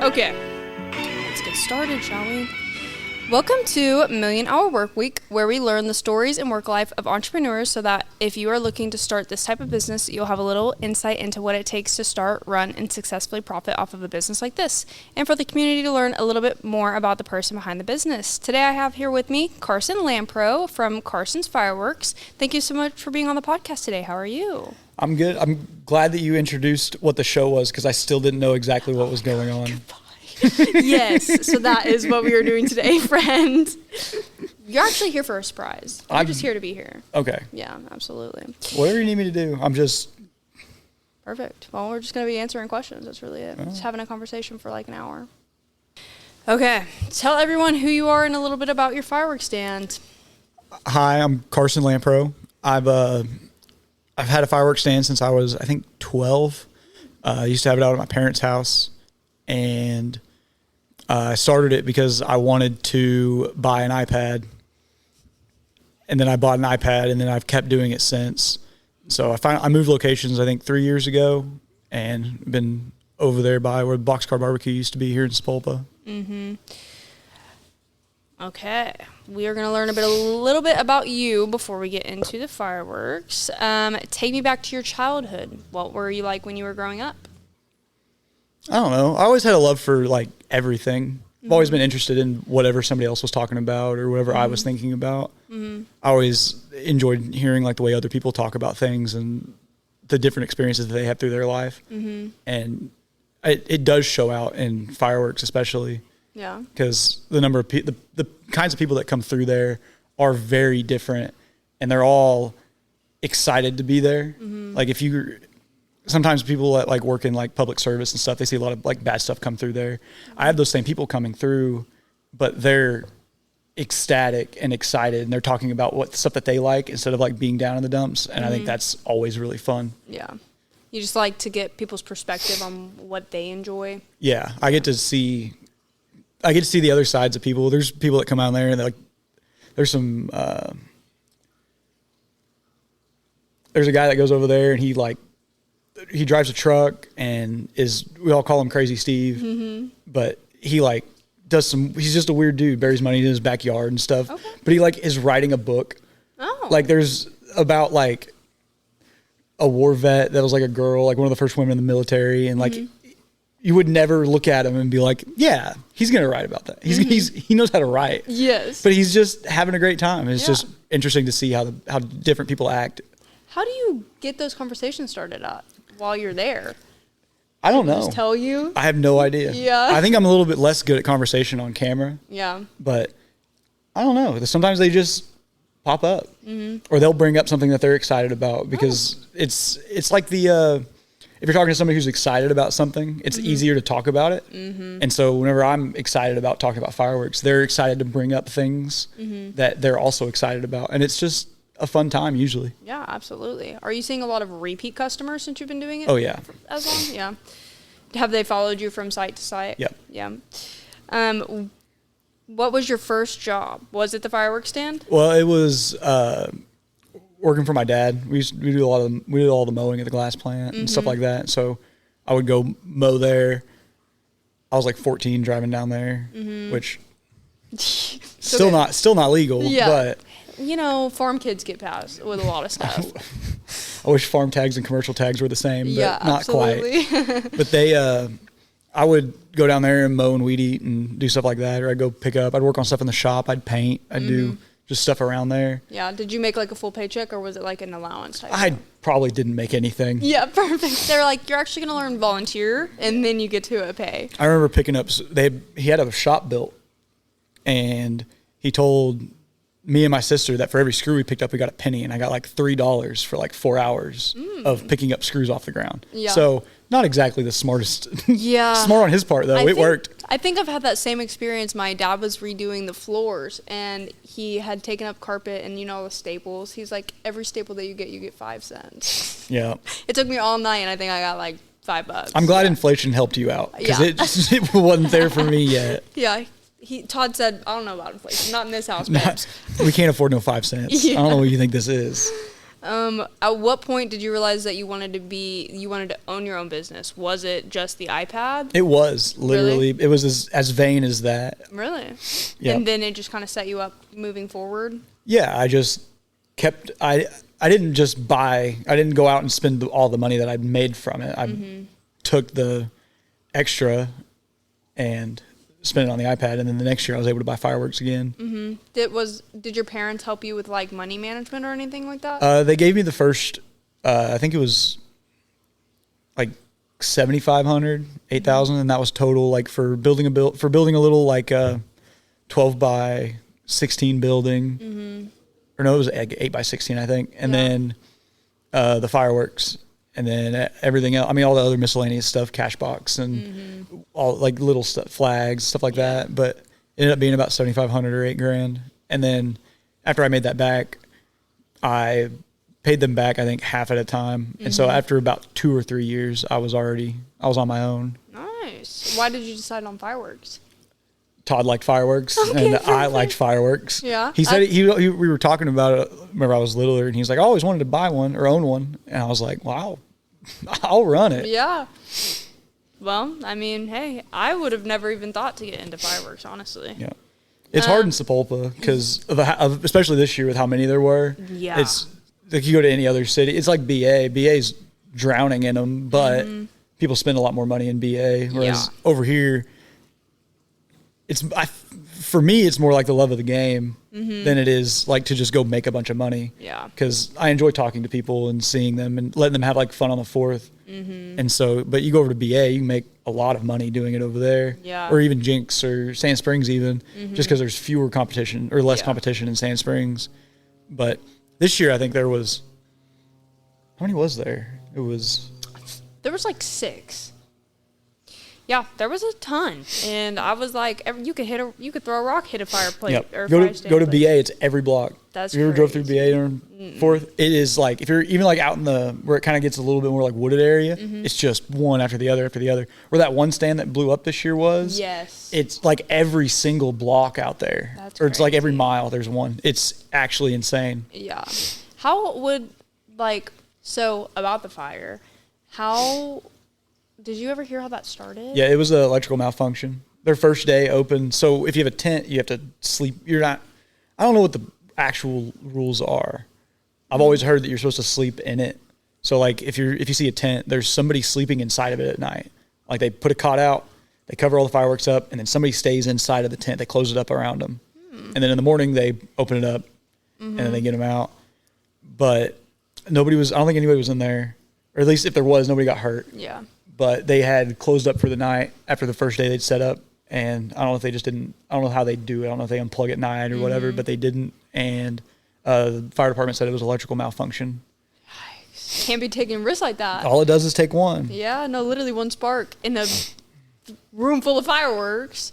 Okay, let's get started, shall we? Welcome to Million Hour Workweek, where we learn the stories and work life of entrepreneurs so that if you are looking to start this type of business, you'll have a little insight into what it takes to start, run, and successfully profit off of a business like this, and for the community to learn a little bit more about the person behind the business. Today I have here with me Carson Lamproe from Carson's Fireworks. Thank you so much for being on the podcast today. How are you? I'm good. I'm glad that you introduced what the show was because I still didn't know exactly what was going on. Yes, so that is what we are doing today, friend. You're actually here for a surprise. I'm just here to be here. Okay. Yeah, absolutely. Whatever you need me to do, I'm just... Perfect. Well, we're just going to be answering questions. That's really it. Just having a conversation for like an hour. Okay. Tell everyone who you are and a little bit about your fireworks stand. Hi, I'm Carson Lamproe. I've had a fireworks stand since I was, I think, 12. I used to have it out at my parents' house, and I started it because I wanted to buy an iPad, and then I bought an iPad, and then I've kept doing it since. So I moved locations, I think, 3 years ago, and been over there by where the Boxcar Barbecue used to be here in Sapulpa. Mm-hmm. Okay, we are going to learn a little bit about you before we get into the fireworks. Take me back to your childhood. What were you like when you were growing up? I don't know. I always had a love for like everything. I've always been interested in whatever somebody else was talking about or whatever I was thinking about. I always enjoyed hearing like the way other people talk about things and the different experiences that they have through their life. And it does show out in fireworks, especially. Yeah, because the number of the kinds of people that come through there are very different, and they're all excited to be there. Like sometimes people that like work in like public service and stuff, they see a lot of like bad stuff come through there. I have those same people coming through, but they're ecstatic and excited, and they're talking about what stuff that they like instead of like being down in the dumps. And I think that's always really fun. Yeah. You just like to get people's perspective on what they enjoy. Yeah, I get to see the other sides of people. There's people that come out there and they're like, there's a guy that goes over there and he drives a truck and we all call him Crazy Steve, but he like he's just a weird dude, buries money in his backyard and stuff. Okay. But he like is writing a book. Oh. Like there's about like a war vet that was like a girl, like one of the first women in the military, and like you would never look at him and be like, yeah, he's going to write about that. He knows how to write. Yes. But he's just having a great time. It's just interesting to see how different people act. How do you get those conversations started out while you're there? I don't know. Just tell you? I have no idea. Yeah. I think I'm a little bit less good at conversation on camera. Yeah. But I don't know. Sometimes they just pop up. Or they'll bring up something that they're excited about because it's like if you're talking to somebody who's excited about something, it's easier to talk about it. And so whenever I'm excited about talking about fireworks, they're excited to bring up things that they're also excited about. And it's just a fun time usually. Yeah, absolutely. Are you seeing a lot of repeat customers since you've been doing it? Oh, yeah. As long? Yeah. Have they followed you from site to site? Yep. Yeah. What was your first job? Was it the fireworks stand? Well, it was... working for my dad. We do all the mowing at the glass plant and stuff like that. So I would go mow there. I was like 14 driving down there, which still not legal. Yeah. But you know, farm kids get past with a lot of stuff. I wish farm tags and commercial tags were the same, but not absolutely. Quite. But I would go down there and mow and weed eat and do stuff like that, or I'd go pick up. I'd work on stuff in the shop. I'd paint. I'd do just stuff around there. Yeah. Did you make like a full paycheck or was it like an allowance type I probably didn't make anything. Yeah, perfect. They're like, you're actually going to learn volunteer and then you get to a pay. I remember picking up, he had a shop built and he told me and my sister that for every screw we picked up, we got a penny, and I got like $3 for like 4 hours of picking up screws off the ground. Yeah. So not exactly the smartest. Yeah. Smart on his part though. It worked. I think I've had that same experience. My dad was redoing the floors and he had taken up carpet and the staples. He's like, every staple that you get 5 cents. Yeah. It took me all night and I think I got like $5. I'm glad inflation helped you out because it wasn't there for me yet. Yeah. Todd said, I don't know about inflation. Not in this house, babes. We can't afford no 5 cents. Yeah. I don't know what you think this is. At what point did you realize that you wanted to own your own business? Was it just the iPad? It was literally, Really? it was as vain as that. Really? Yeah. And then it just kind of set you up moving forward? Yeah. I just kept, I didn't just buy, I didn't go out and spend all the money that I'd made from it. I took the extra and spent it on the iPad. And then the next year I was able to buy fireworks again. Did your parents help you with like money management or anything like that? They gave me the first, I think it was like 7,500, 8,000. And that was total like for building a little like 12 by 16 building. Or no, it was 8 by 16, I think. And then the fireworks. And then everything else, I mean, all the other miscellaneous stuff, cash box and all like little stuff, flags, stuff like that. But it ended up being about 7,500 or $8,000. And then after I made that back, I paid them back, I think half at a time. And so after about 2 or 3 years, I was on my own. Nice. Why did you decide on fireworks? Todd liked fireworks and I liked fireworks. Yeah. He said, we were talking about it whenever I was littler, and he was like, I always wanted to buy one or own one. And I was like, wow, I'll run it. Yeah. Well, I mean, hey, I would have never even thought to get into fireworks, honestly. Yeah. It's hard in Sapulpa because especially this year with how many there were. Yeah. It's like you go to any other city. It's like BA. BA's drowning in them, but people spend a lot more money in BA. Whereas over here, for me, it's more like the love of the game than it is like to just go make a bunch of money. Yeah. Because I enjoy talking to people and seeing them and letting them have like fun on the 4th. And so, but you go over to BA, you can make a lot of money doing it over there. Yeah. Or even Jinx or Sand Springs even, just because there's fewer competition or less competition in Sand Springs. But this year, I think there was, how many was there? There was like 6. Yeah, there was a ton, and I was like, you could throw a rock, hit a fireplace. Yep. Or go to BA. It's every block. That's if you ever drove through BA on 4th, it is like if you're even like out in where it kind of gets a little bit more like wooded area, it's just one after the other after the other. Where that one stand that blew up this year was, it's like every single block out there, or it's like every mile there's one. It's actually insane. Yeah. How would about the fire? How did you ever hear how that started? Yeah, it was an electrical malfunction. Their first day open. So if you have a tent, you have to sleep. I don't know what the actual rules are. I've always heard that you're supposed to sleep in it. So like if you see a tent, there's somebody sleeping inside of it at night. Like they put a cot out, they cover all the fireworks up, and then somebody stays inside of the tent. They close it up around them. And then in the morning they open it up and then they get them out. But I don't think anybody was in there. Or at least if there was, nobody got hurt. Yeah. But they had closed up for the night after the first day they'd set up. And I don't know if they just didn't, I don't know how they do it. I don't know if they unplug at night or whatever, but they didn't. And the fire department said it was electrical malfunction. Yikes. Can't be taking risks like that. All it does is take one. Yeah, no, literally one spark in a room full of fireworks.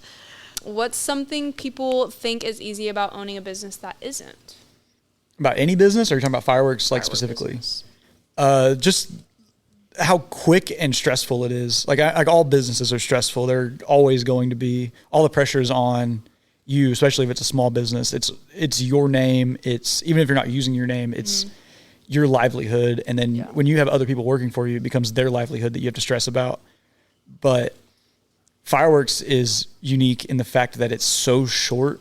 What's something people think is easy about owning a business that isn't? About any business, or are you talking about fireworks like specifically? Just how quick and stressful it is. Like all businesses are stressful. They're always going to be, all the pressure is on you, especially if it's a small business. It's your name. It's, even if you're not using your name, it's your livelihood. And then when you have other people working for you, it becomes their livelihood that you have to stress about. But fireworks is unique in the fact that it's so short.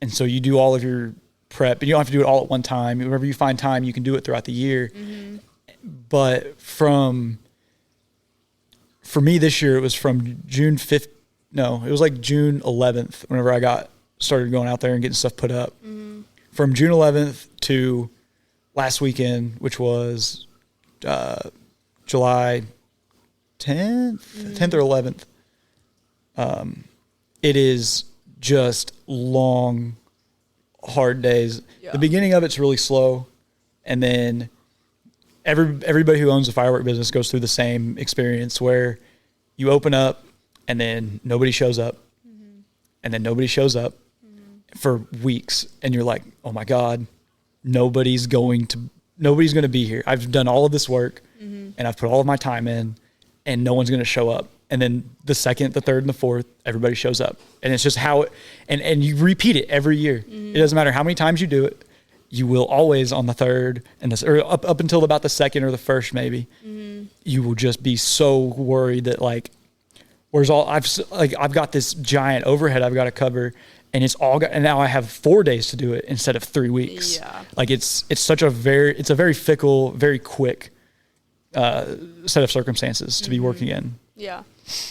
And so you do all of your prep, and you don't have to do it all at one time. Whenever you find time, you can do it throughout the year. But for me this year, it was from June 5th. No, it was like June 11th whenever I started going out there and getting stuff put up. From June 11th to last weekend, which was July 10th or 11th. It is just long, hard days. Yeah. The beginning of it's really slow, and then everybody who owns a firework business goes through the same experience where you open up and then nobody shows up, and then nobody shows up for weeks, and you're like, oh my God, nobody's going to be here. I've done all of this work and I've put all of my time in, and no one's going to show up. And then the second, the third, and the fourth, everybody shows up. And it's just how and you repeat it every year. It doesn't matter how many times you do it. you will always on the third and this, or up until about the second or the first, maybe, you will just be so worried that like, where's all I've got this giant overhead I've got to cover, and and now I have 4 days to do it instead of 3 weeks. Yeah. Like it's a very fickle, very quick set of circumstances to be working in. Yeah.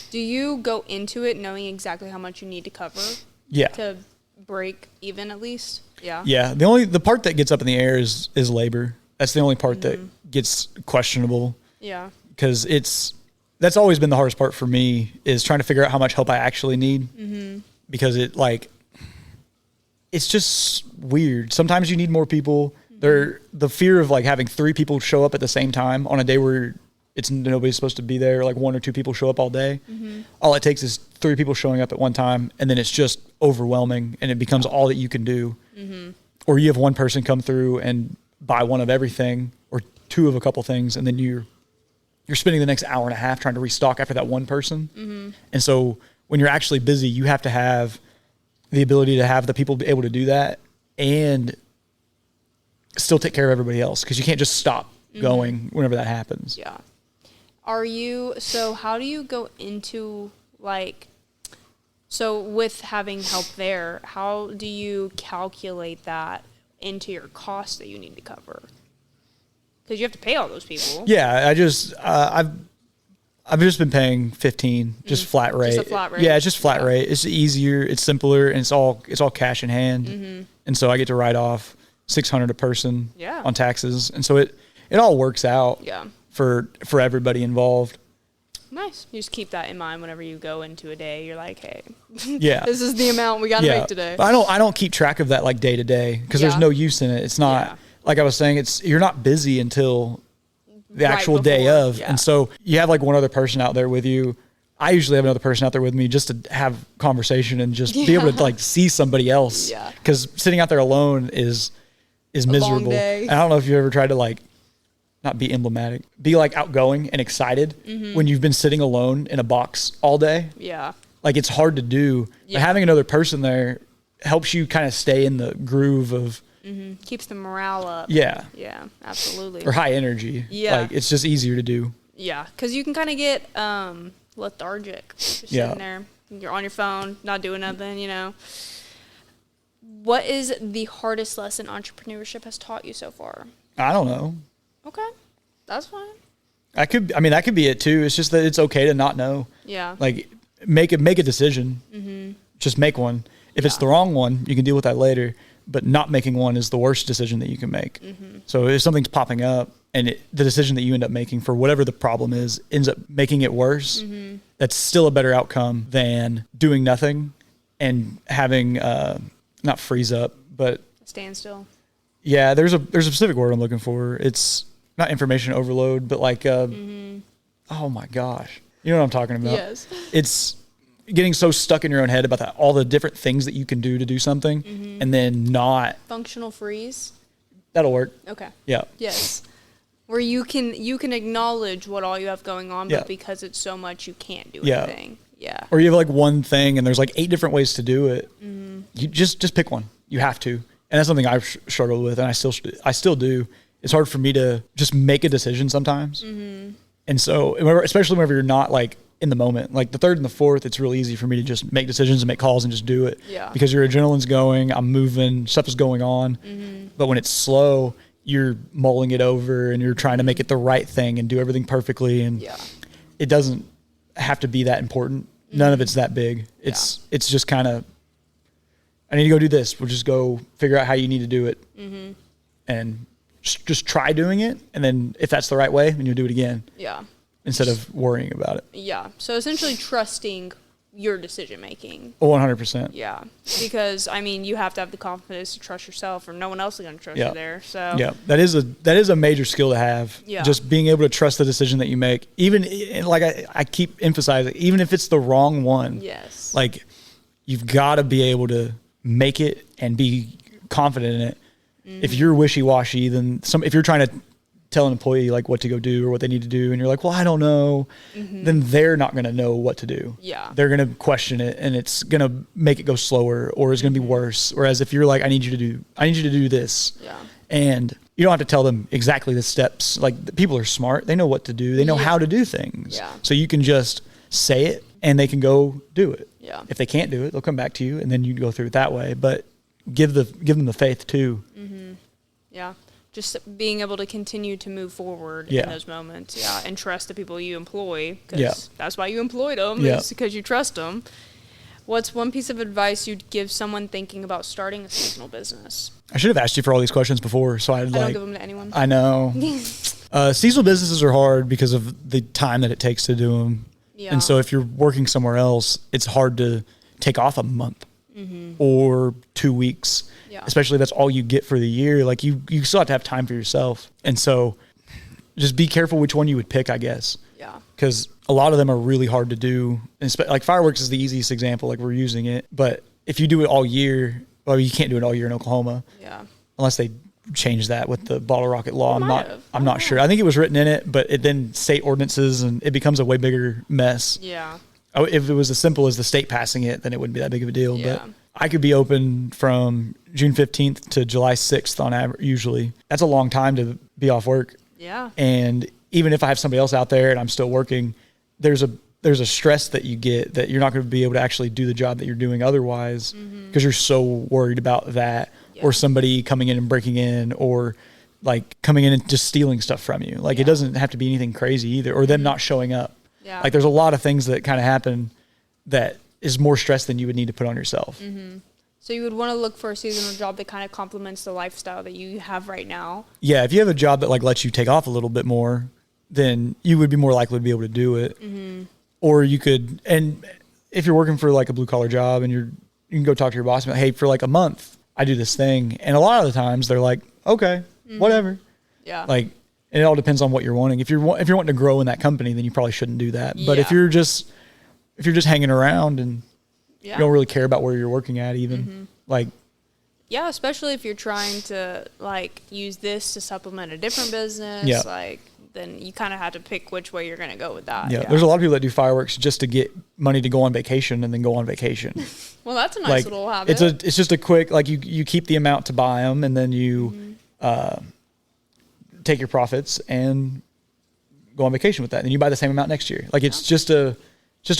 Do you go into it knowing exactly how much you need to cover? Yeah. To break even at least? Yeah. Yeah. The part that gets up in the air is labor. That's the only part that gets questionable. Yeah. Because that's always been the hardest part for me, is trying to figure out how much help I actually need. Because it's just weird. Sometimes you need more people. The fear of like having 3 people show up at the same time on a day where nobody's supposed to be there, like 1 or 2 people show up all day. All it takes is 3 people showing up at one time, and then it's just overwhelming, and it becomes all that you can do. Or you have one person come through and buy one of everything, or 2 of a couple things, and then you're spending the next hour and a half trying to restock after that one person. And so when you're actually busy, you have to have the ability to have the people be able to do that and still take care of everybody else, because you can't just stop going whenever that happens. Yeah. So how do you go into so with having help there, how do you calculate that into your cost that you need to cover? Because you have to pay all those people. Yeah, I've just been paying 15, just flat rate. Just a flat rate. Yeah, it's just flat rate. It's easier, it's simpler, and it's all cash in hand. And so I get to write off $600 a person on taxes, and so it all works out. Yeah. For everybody involved. Nice. You just keep that in mind whenever you go into a day. You're like, hey, yeah, this is the amount we got to make today. But I don't keep track of that like day to day, because there's no use in it. It's not like I was saying. You're not busy until the actual day of, and so you have like one other person out there with you. I usually have another person out there with me just to have conversation and just be able to like see somebody else. Yeah. Because sitting out there alone is miserable. Long day. And I don't know if you ever tried to like, not be emblematic, be like outgoing and excited when you've been sitting alone in a box all day. Yeah. Like it's hard to do. Yeah. But having another person there helps you kind of stay in the groove of. Keeps the morale up. Yeah. Yeah, absolutely. Or high energy. Yeah. Like it's just easier to do. Yeah, because you can kind of get lethargic. Just sitting there. You're on your phone, not doing nothing, What is the hardest lesson entrepreneurship has taught you so far? I don't know. Okay, that's fine. That could be it too. It's just that it's okay to not know. Yeah. Like make a decision. Just make one. If it's the wrong one, you can deal with that later. But not making one is the worst decision that you can make. So if something's popping up and the decision that you end up making for whatever the problem is ends up making it worse, that's still a better outcome than doing nothing and having not freeze up, but stand still. Yeah, there's a specific word I'm looking for. It's not information overload, but like, oh my gosh, you know what I'm talking about? Yes. It's getting so stuck in your own head about all the different things that you can do something, and then not functional freeze. That'll work. Okay. Yeah. Yes. Where you can acknowledge what all you have going on, but because it's so much, you can't do anything. Yeah. Or you have like one thing, and there's like 8 different ways to do it. You just pick one. You have to. And that's something I've struggled with, and I still do. It's hard for me to just make a decision sometimes. And so, especially whenever you're not like in the moment, like the third and the fourth, it's really easy for me to just make decisions and make calls and just do it. Yeah. Because your adrenaline's going, I'm moving, stuff is going on. But when it's slow, you're mulling it over and you're trying to make it the right thing and do everything perfectly. And it doesn't have to be that important. None of it's that big. It's just kind of, I need to go do this. We'll just go figure out how you need to do it. And just try doing it. And then if that's the right way, then you'll do it again. Yeah. Instead of worrying about it. Yeah. So essentially trusting your decision making. 100%. Yeah. Because you have to have the confidence to trust yourself, or no one else is going to trust you there. So yeah, that is a major skill to have. Yeah. Just being able to trust the decision that you make, even like I keep emphasizing, even if it's the wrong one. Yes. Like you've got to be able to make it and be confident in it. If you're wishy-washy, then if you're trying to tell an employee like what to go do or what they need to do, and you're like, well, I don't know, then they're not going to know what to do. Yeah. They're going to question it, and it's going to make it go slower, or it's going to be worse. Whereas if you're like, I need you to do this. Yeah. And you don't have to tell them exactly the steps. Like, the people are smart. They know what to do. They know how to do things. Yeah. So you can just say it and they can go do it. Yeah. If they can't do it, they'll come back to you, and then you go through it that way. But give them the faith too. Yeah. Just being able to continue to move forward in those moments. Yeah. And trust the people you employ, because that's why you employed them, is because you trust them. What's one piece of advice you'd give someone thinking about starting a seasonal business? I should have asked you for all these questions before, so I don't give them to anyone. I know. Seasonal businesses are hard because of the time that it takes to do them. Yeah. And so if you're working somewhere else, it's hard to take off a month or 2 weeks, especially if that's all you get for the year. Like, you still have to have time for yourself. And so just be careful which one you would pick, I guess. Yeah. Because a lot of them are really hard to do. And like, fireworks is the easiest example. Like, we're using it. But if you do it all year, well, you can't do it all year in Oklahoma. Yeah. Unless they change that with the bottle rocket law. I'm not sure. I think it was written in it, but it then state ordinances, and it becomes a way bigger mess. Yeah. If it was as simple as the state passing it, then it wouldn't be that big of a deal. Yeah. But I could be open from June 15th to July 6th on average, usually. That's a long time to be off work. Yeah. And even if I have somebody else out there and I'm still working, there's a stress that you get that you're not going to be able to actually do the job that you're doing otherwise, because you're so worried about that, or somebody coming in and breaking in, or like coming in and just stealing stuff from you. Like, it doesn't have to be anything crazy either, or them not showing up. Yeah. Like, there's a lot of things that kind of happen that is more stress than you would need to put on yourself. So you would want to look for a seasonal job that kind of complements the lifestyle that you have right now. Yeah. If you have a job that like lets you take off a little bit more, then you would be more likely to be able to do it. Or you could, and if you're working for like a blue collar job, and you can go talk to your boss and be like, hey, for like a month, I do this thing. And a lot of the times they're like, okay, whatever. Yeah. Like, and it all depends on what you're wanting. If you're wanting to grow in that company, then you probably shouldn't do that. But if you're just hanging around and you don't really care about where you're working at, even like, yeah, especially if you're trying to like use this to supplement a different business, like, then you kind of have to pick which way you're going to go with that. Yeah. There's a lot of people that do fireworks just to get money to go on vacation and then go on vacation. Well, that's a nice little habit. It's just a quick, like, you keep the amount to buy them, and then you take your profits and go on vacation with that. And then you buy the same amount next year. Like, it's just a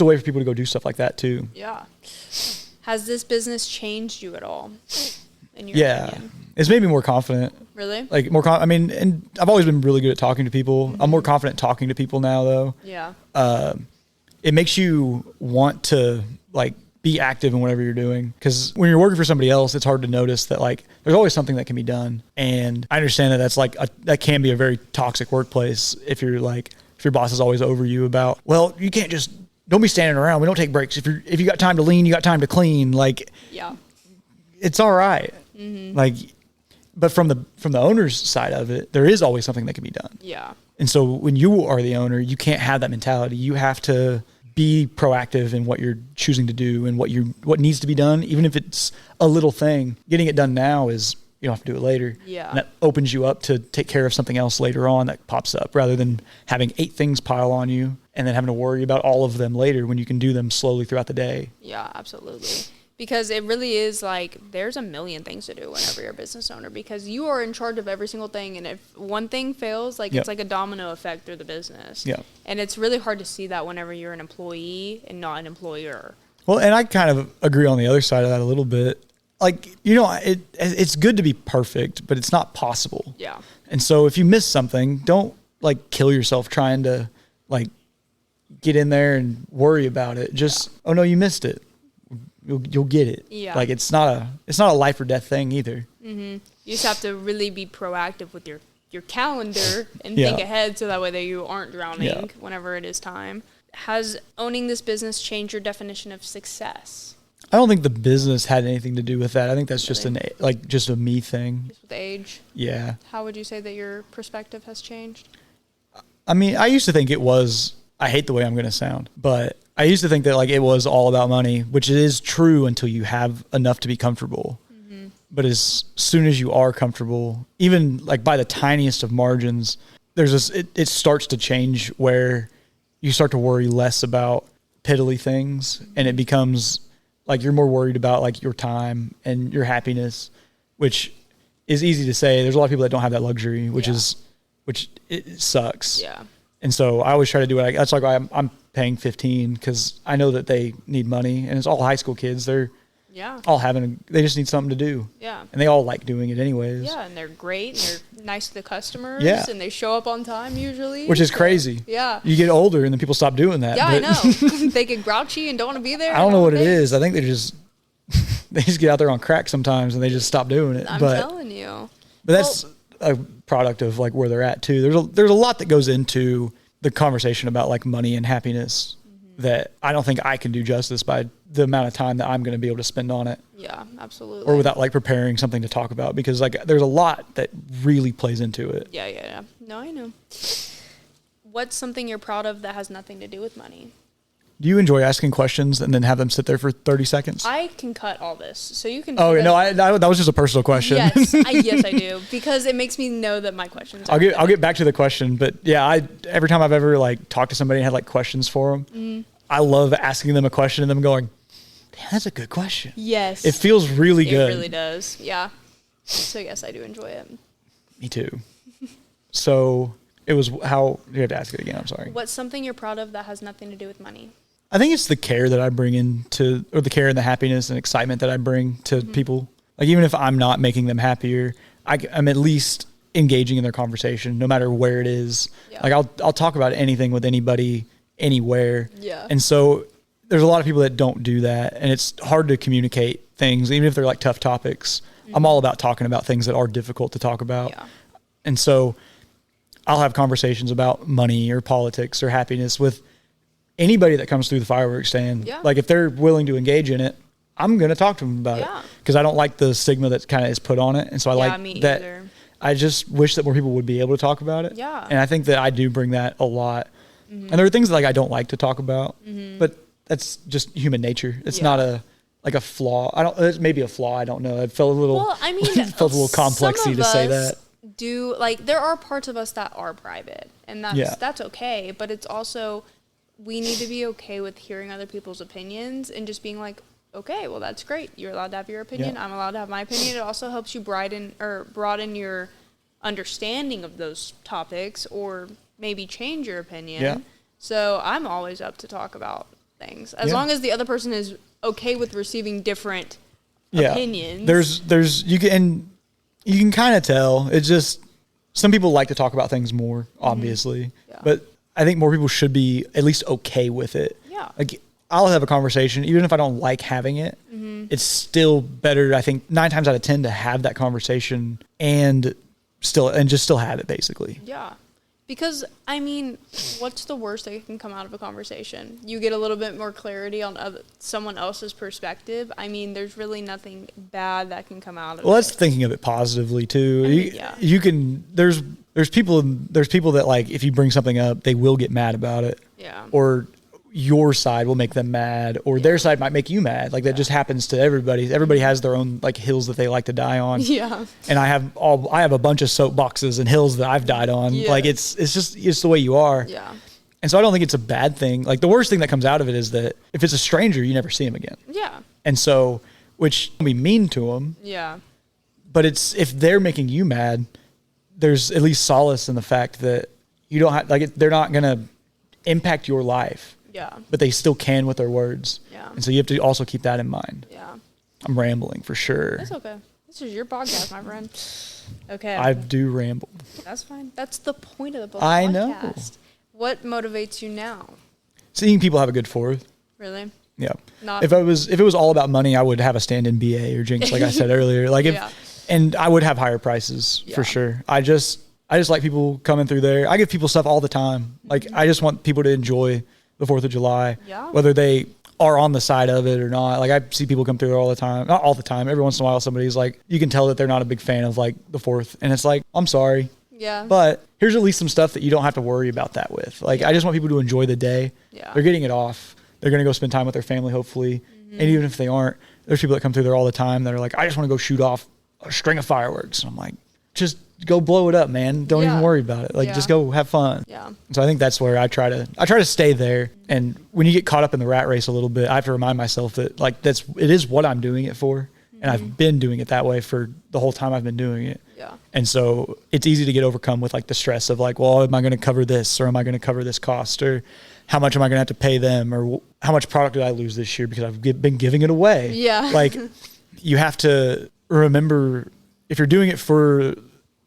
way for people to go do stuff like that too. Yeah. Has this business changed you at all? In your opinion? It's made me more confident. Really? Like, and I've always been really good at talking to people. I'm more confident talking to people now, though. Yeah. It makes you want to like be active in whatever you're doing, because when you're working for somebody else, it's hard to notice that like there's always something that can be done. And I understand that that's like that can be a very toxic workplace if your boss is always over you about, well, you can't just, don't be standing around. We don't take breaks. If you got time to lean, you got time to clean. Like, it's all right. Like, but from the owner's side of it, there is always something that can be done. Yeah. And so when you are the owner, you can't have that mentality. You have to be proactive in what you're choosing to do and what needs to be done. Even if it's a little thing, getting it done now is, you don't have to do it later. Yeah. And that opens you up to take care of something else later on that pops up, rather than having 8 things pile on you and then having to worry about all of them later when you can do them slowly throughout the day. Yeah, absolutely. Because it really is like, there's a million things to do whenever you're a business owner, because you are in charge of every single thing. And if one thing fails, like, it's like a domino effect through the business. Yeah. And it's really hard to see that whenever you're an employee and not an employer. Well, and I kind of agree on the other side of that a little bit. Like, it's good to be perfect, but it's not possible. Yeah. And so if you miss something, don't like kill yourself trying to like get in there and worry about it. Just, oh no, you missed it. You'll get it. Yeah. Like, it's not a life or death thing either. You just have to really be proactive with your calendar and think ahead, so that way that you aren't drowning whenever it is time. Has owning this business changed your definition of success? I don't think the business had anything to do with that. I think that's just just a me thing. Just with age? Yeah. How would you say that your perspective has changed? I mean, I used to think it was, I hate the way I'm going to sound, but I used to think that like it was all about money, which it is true until you have enough to be comfortable. But as soon as you are comfortable, even like by the tiniest of margins, there's this, it starts to change where you start to worry less about piddly things, and it becomes like you're more worried about like your time and your happiness, which is easy to say. There's a lot of people that don't have that luxury, which it sucks. Yeah. And so I always try to do it. That's like why I'm paying 15, because I know that they need money, and it's all high school kids. They're all they just need something to do. Yeah. And they all like doing it anyways. Yeah, and they're great, and they're nice to the customers, and they show up on time usually. Which is crazy. Yeah. You get older and then people stop doing that. Yeah, I know. They get grouchy and don't want to be there. I don't know what it is. I think they just get out there on crack sometimes and they just stop doing it. I'm telling you. But that's a product of like where they're at too. There's a lot that goes into the conversation about like money and happiness that I don't think I can do justice by the amount of time that I'm going to be able to spend on it. Yeah, absolutely. Or without like preparing something to talk about, because like there's a lot that really plays into it. Yeah. No, I know. What's something you're proud of that has nothing to do with money? Do you enjoy asking questions and then have them sit there for 30 seconds? I can cut all this, so you can. Oh no, that was just a personal question. Yes, yes, I do, because it makes me know that my questions. I'll get back to the question, but yeah, every time I've ever like talked to somebody and had like questions for them, I love asking them a question and them going, "Damn, that's a good question." Yes, it feels really good. It really does. Yeah. So yes, I do enjoy it. Me too. So it was how you have to ask it again. I'm sorry. What's something you're proud of that has nothing to do with money? I think it's the care that I bring or the care and the happiness and excitement that I bring to people. Like even if I'm not making them happier, I'm at least engaging in their conversation, no matter where it is. Yeah. Like I'll talk about anything with anybody, anywhere. Yeah. And so there's a lot of people that don't do that, and it's hard to communicate things, even if they're like tough topics. I'm all about talking about things that are difficult to talk about. Yeah. And so I'll have conversations about money or politics or happiness with anybody that comes through the fireworks stand. Yeah. Like if they're willing to engage in it, I'm going to talk to them about it, because I don't like the stigma that kind of is put on it. And so I like that. Either. I just wish that more people would be able to talk about it. Yeah. And I think that I do bring that a lot. And there are things that like I don't like to talk about, but that's just human nature. It's not a flaw. It's maybe a flaw. I don't know. It felt a little, felt a little complexy to say that. There are parts of us that are private, and that's okay. But it's also, we need to be okay with hearing other people's opinions and just being like, okay, well, that's great. You're allowed to have your opinion. Yeah. I'm allowed to have my opinion. It also helps you broaden your understanding of those topics, or maybe change your opinion. Yeah. So I'm always up to talk about things as long as the other person is okay with receiving different opinions. You can kind of tell. It's just some people like to talk about things more, obviously, but I think more people should be at least okay with it. Yeah. Like I'll have a conversation, even if I don't like having it, it's still better, I think 9 times out of 10 to have that conversation and just still have it, basically. Yeah. Because, I mean, what's the worst that can come out of a conversation? You get a little bit more clarity on someone else's perspective. I mean, there's really nothing bad that can come out of it. Well, that's thinking of it positively, too. You can, there's people that, like, if you bring something up, they will get mad about it. Yeah. Or your side will make them mad, or their side might make you mad. Like that just happens to everybody. Everybody has their own like hills that they like to die on. Yeah. And I have a bunch of soapboxes and hills that I've died on. Yeah. Like it's the way you are. Yeah. And so I don't think it's a bad thing. Like the worst thing that comes out of it is that if it's a stranger, you never see him again. Yeah. And so, which can be mean to them. Yeah. But if they're making you mad, there's at least solace in the fact that you don't have, like, they're not going to impact your life. Yeah. But they still can with their words. Yeah. And so you have to also keep that in mind. Yeah. I'm rambling for sure. That's okay. This is your podcast, my friend. Okay. I do ramble. That's fine. That's the point of the podcast. I know. What motivates you now? Seeing people have a good Fourth. Really? Yeah. If it was all about money, I would have a stand-in BA or Jinx, like I said earlier. Like and I would have higher prices for sure. I just like people coming through there. I give people stuff all the time. Like I just want people to enjoy the 4th of July, whether they are on the side of it or not. Like I see people come through there all the time. Not all the time. Every once in a while, somebody's like, you can tell that they're not a big fan of like the 4th. And it's like, I'm sorry. Yeah. But here's at least some stuff that you don't have to worry about that with. Like, I just want people to enjoy the day. Yeah. They're getting it off. They're going to go spend time with their family, hopefully. And even if they aren't, there's people that come through there all the time that are like, I just want to go shoot off a string of fireworks. And I'm like, just go blow it up, man. Don't even worry about it. Like, just go have fun. Yeah. So I think that's where I try to stay there. And when you get caught up in the rat race a little bit, I have to remind myself that like it is what I'm doing it for. And I've been doing it that way for the whole time I've been doing it. Yeah. And so it's easy to get overcome with like the stress of like, well, am I going to cover this, or am I going to cover this cost, or how much am I going to have to pay them, or how much product did I lose this year because I've been giving it away? Yeah. Like, you have to remember, if you're doing it for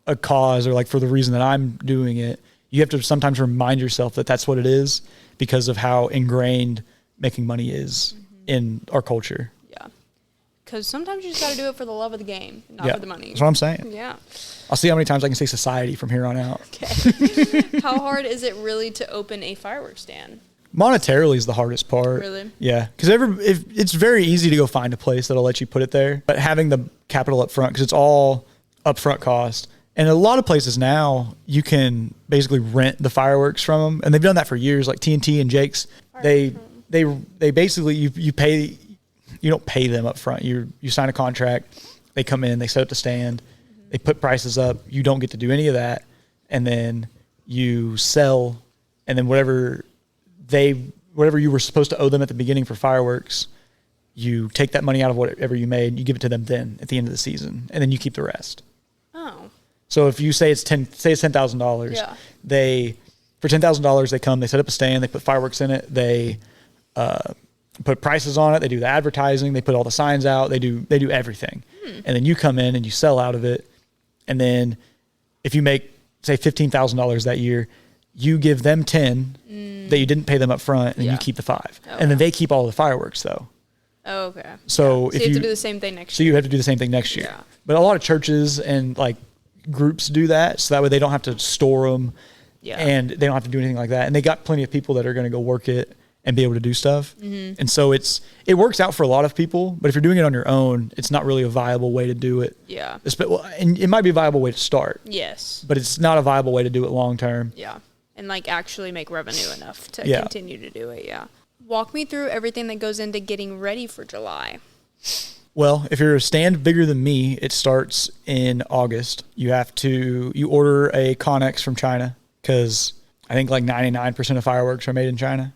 a cause or like for the reason that I'm doing it, you have to sometimes remind yourself that that's what it is, because of how ingrained making money is in our culture. Yeah. Because sometimes you just got to do it for the love of the game, not for the money. That's what I'm saying. Yeah. I'll see how many times I can say society from here on out. Okay. How hard is it really to open a fireworks stand? Monetarily is the hardest part. Really? Yeah. Because if it's very easy to go find a place that'll let you put it there, but having the capital up front, because it's all upfront cost. And a lot of places now, you can basically rent the fireworks from them, and they've done that for years. Like TNT and Jake's, they basically you pay. You don't pay them up front. You sign a contract. They come in. They set up the stand. They put prices up. You don't get to do any of that, and then you sell, and then whatever you were supposed to owe them at the beginning for fireworks, you take that money out of whatever you made. You give it to them then at the end of the season, and then you keep the rest. Oh. So if you say it's $10,000, they, for $10,000, they come, they set up a stand, they put fireworks in it, they put prices on it, they do the advertising, they put all the signs out, they do everything. And then you come in and you sell out of it. And then if you make, say, $15,000 that year, you give them 10 that you didn't pay them up front, and you keep the 5. Oh, and then they keep all the fireworks though. Oh, okay. So if you have to do the same thing next year. So you have to do the same thing next year. Yeah. But a lot of churches and like groups do that, so that way they don't have to store them, and they don't have to do anything like that. And they got plenty of people that are going to go work it and be able to do stuff. And so it works out for a lot of people. But if you're doing it on your own, it's not really a viable way to do it. Yeah. And it might be a viable way to start. Yes. But it's not a viable way to do it long term. Yeah. And like actually make revenue enough to Yeah. continue to do it. Yeah. Walk me through everything that goes into getting ready for July. Well, if you're a stand bigger than me, it starts in August. You order a Connex from China, because I think like 99% of fireworks are made in China.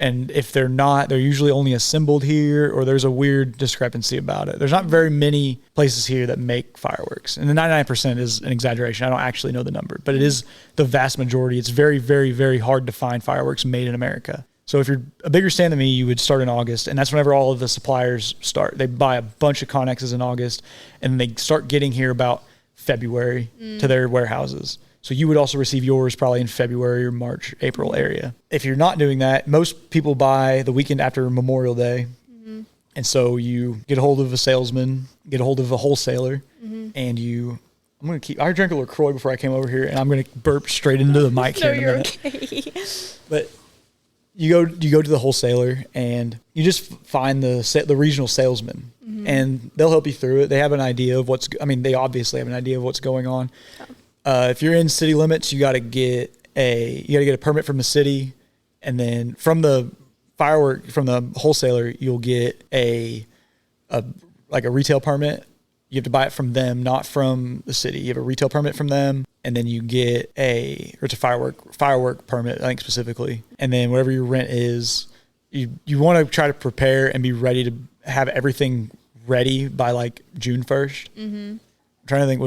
And if they're not, they're usually only assembled here, or there's a weird discrepancy about it. There's not very many places here that make fireworks. And the 99% is an exaggeration. I don't actually know the number, but it is the vast majority. It's very, very, very hard to find fireworks made in America. So if you're a bigger stand than me, you would start in August, and that's whenever all of the suppliers start. They buy a bunch of Connexes in August, and they start getting here about February to their warehouses. So you would also receive yours probably in February or March, April area. If you're not doing that, most people buy the weekend after Memorial Day. And so you get a hold of a salesman, get a hold of a wholesaler, and I drank a LaCroix before I came over here, and I'm going to burp straight into the mic here in a minute. Okay. But you go to the wholesaler, and you just find the regional salesman, and they'll help you through it. They have an idea of they obviously have an idea of what's going on. If you're in city limits, you got to get a permit from the city, and then from the wholesaler, you'll get a retail permit. You have to buy it from them, not from the city. You have a retail permit from them, and then you get it's a firework permit, I think specifically. And then whatever your rent is, you want to try to prepare and be ready to have everything ready by like June 1st. I'm trying to think,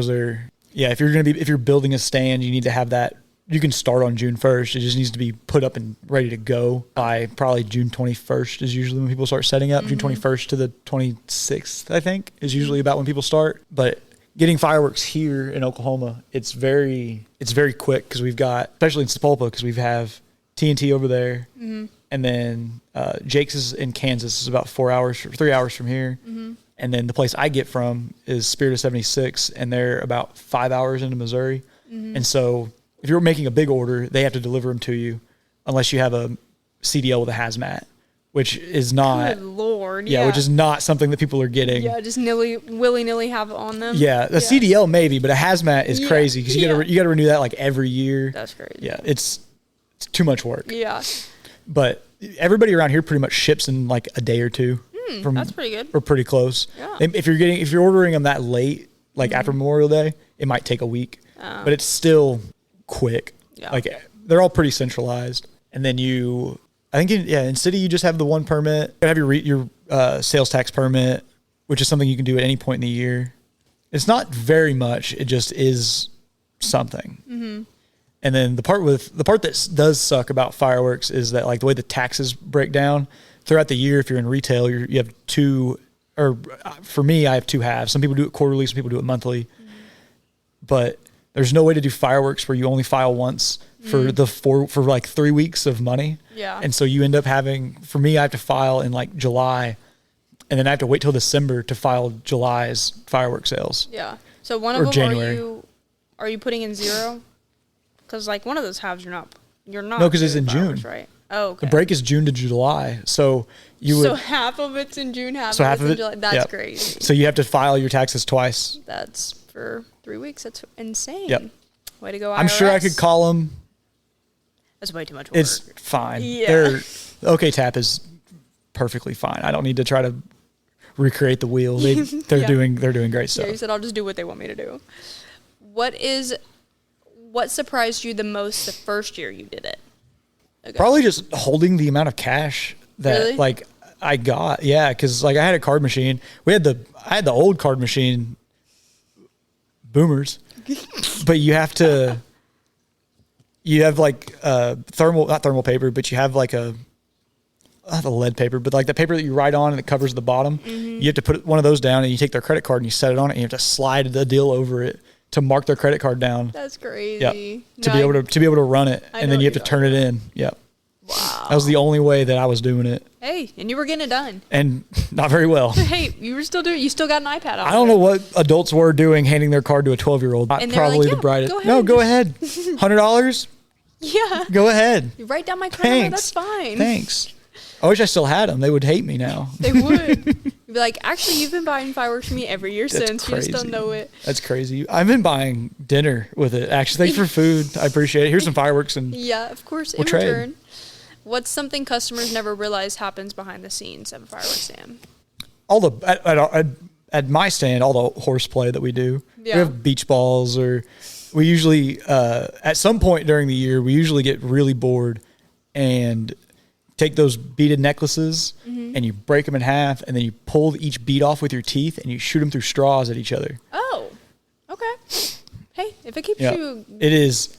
if you're building a stand, you need to have that. You can start on June 1st. It just needs to be put up and ready to go by probably June 21st is usually when people start setting up. June 21st to the 26th, I think, is usually about when people start. But getting fireworks here in Oklahoma, it's very quick, because we've got, especially in Sapulpa, because we have TNT over there. And then Jake's is in Kansas, is about 3 hours from here. And then the place I get from is Spirit of 76, and they're about 5 hours into Missouri. And so if you're making a big order, they have to deliver them to you, unless you have a CDL with a hazmat, which is not. Good Lord. Yeah, which is not something that people are getting. Yeah, just willy-nilly have it on them. Yeah, a CDL maybe, but a hazmat is crazy, because you got to renew that like every year. That's crazy. Yeah, it's too much work. Yeah. But everybody around here pretty much ships in like a day or two. That's pretty good. Or pretty close. Yeah. If you're ordering them that late, like after Memorial Day, it might take a week, but it's still quick. Yeah. Like they're all pretty centralized. And then I think in city, you just have the one permit. You have your sales tax permit, which is something you can do at any point in the year. It's not very much. It just is something. Mm-hmm. And then the part that does suck about fireworks is that like the way the taxes break down throughout the year. If you're in retail, you have two, or for me, I have two halves. Some people do it quarterly, some people do it monthly. Mm-hmm. But there's no way to do fireworks where you only file once for for like 3 weeks of money. Yeah. And so you end up having, for me, I have to file in like July, and then I have to wait till December to file July's firework sales. Yeah. So one of them, January. Are you putting in zero? Because like one of those halves, you're not. No, because it's in June, right? Oh, okay. The break is June to July, so So half of it's in June, half of it's in July. That's crazy. So you have to file your taxes twice. That's for 3 weeks. That's insane. Yep. Way to go, IRS. I'm sure I could call them. That's way too much work. It's fine. Yeah. OK Tap is perfectly fine. I don't need to try to recreate the wheel. They're doing great stuff. Yeah, you said I'll just do what they want me to do. What surprised you the most the first year you did it? Okay. Probably just holding the amount of cash that like I got. Yeah, because like I had a card machine. I had the old card machine, boomers, but you have like not thermal paper, but you have like not the lead paper, but like the paper that you write on and it covers the bottom. Mm-hmm. You have to put one of those down and you take their credit card and you set it on it and you have to slide the deal over it to mark their credit card down. That's crazy. Yep. To be able to run it, and then you have to turn it in. Yep. Wow. That was the only way that I was doing it. Hey, and you were getting it done. And not very well. Hey, you were still doing it. You still got an iPad on. I don't know what adults were doing handing their card to a 12-year-old. Not probably the brightest. No, go ahead. $100? Yeah. Go ahead. You write down my card number. That's fine. Thanks. I wish I still had them. They would hate me now. They would. You'd be like, actually, you've been buying fireworks for me every year since. Crazy. You just don't know it. That's crazy. I've been buying dinner with it. Actually, thanks for food. I appreciate it. Here's some fireworks. And yeah, of course. We'll trade. Return. What's something customers never realize happens behind the scenes of a fireworks stand? At my stand, all the horseplay that we do. Yeah. We have beach balls, or we usually, at some point during the year, we usually get really bored and take those beaded necklaces and you break them in half, and then you pull each bead off with your teeth and you shoot them through straws at each other. Oh, okay. Hey, if it keeps you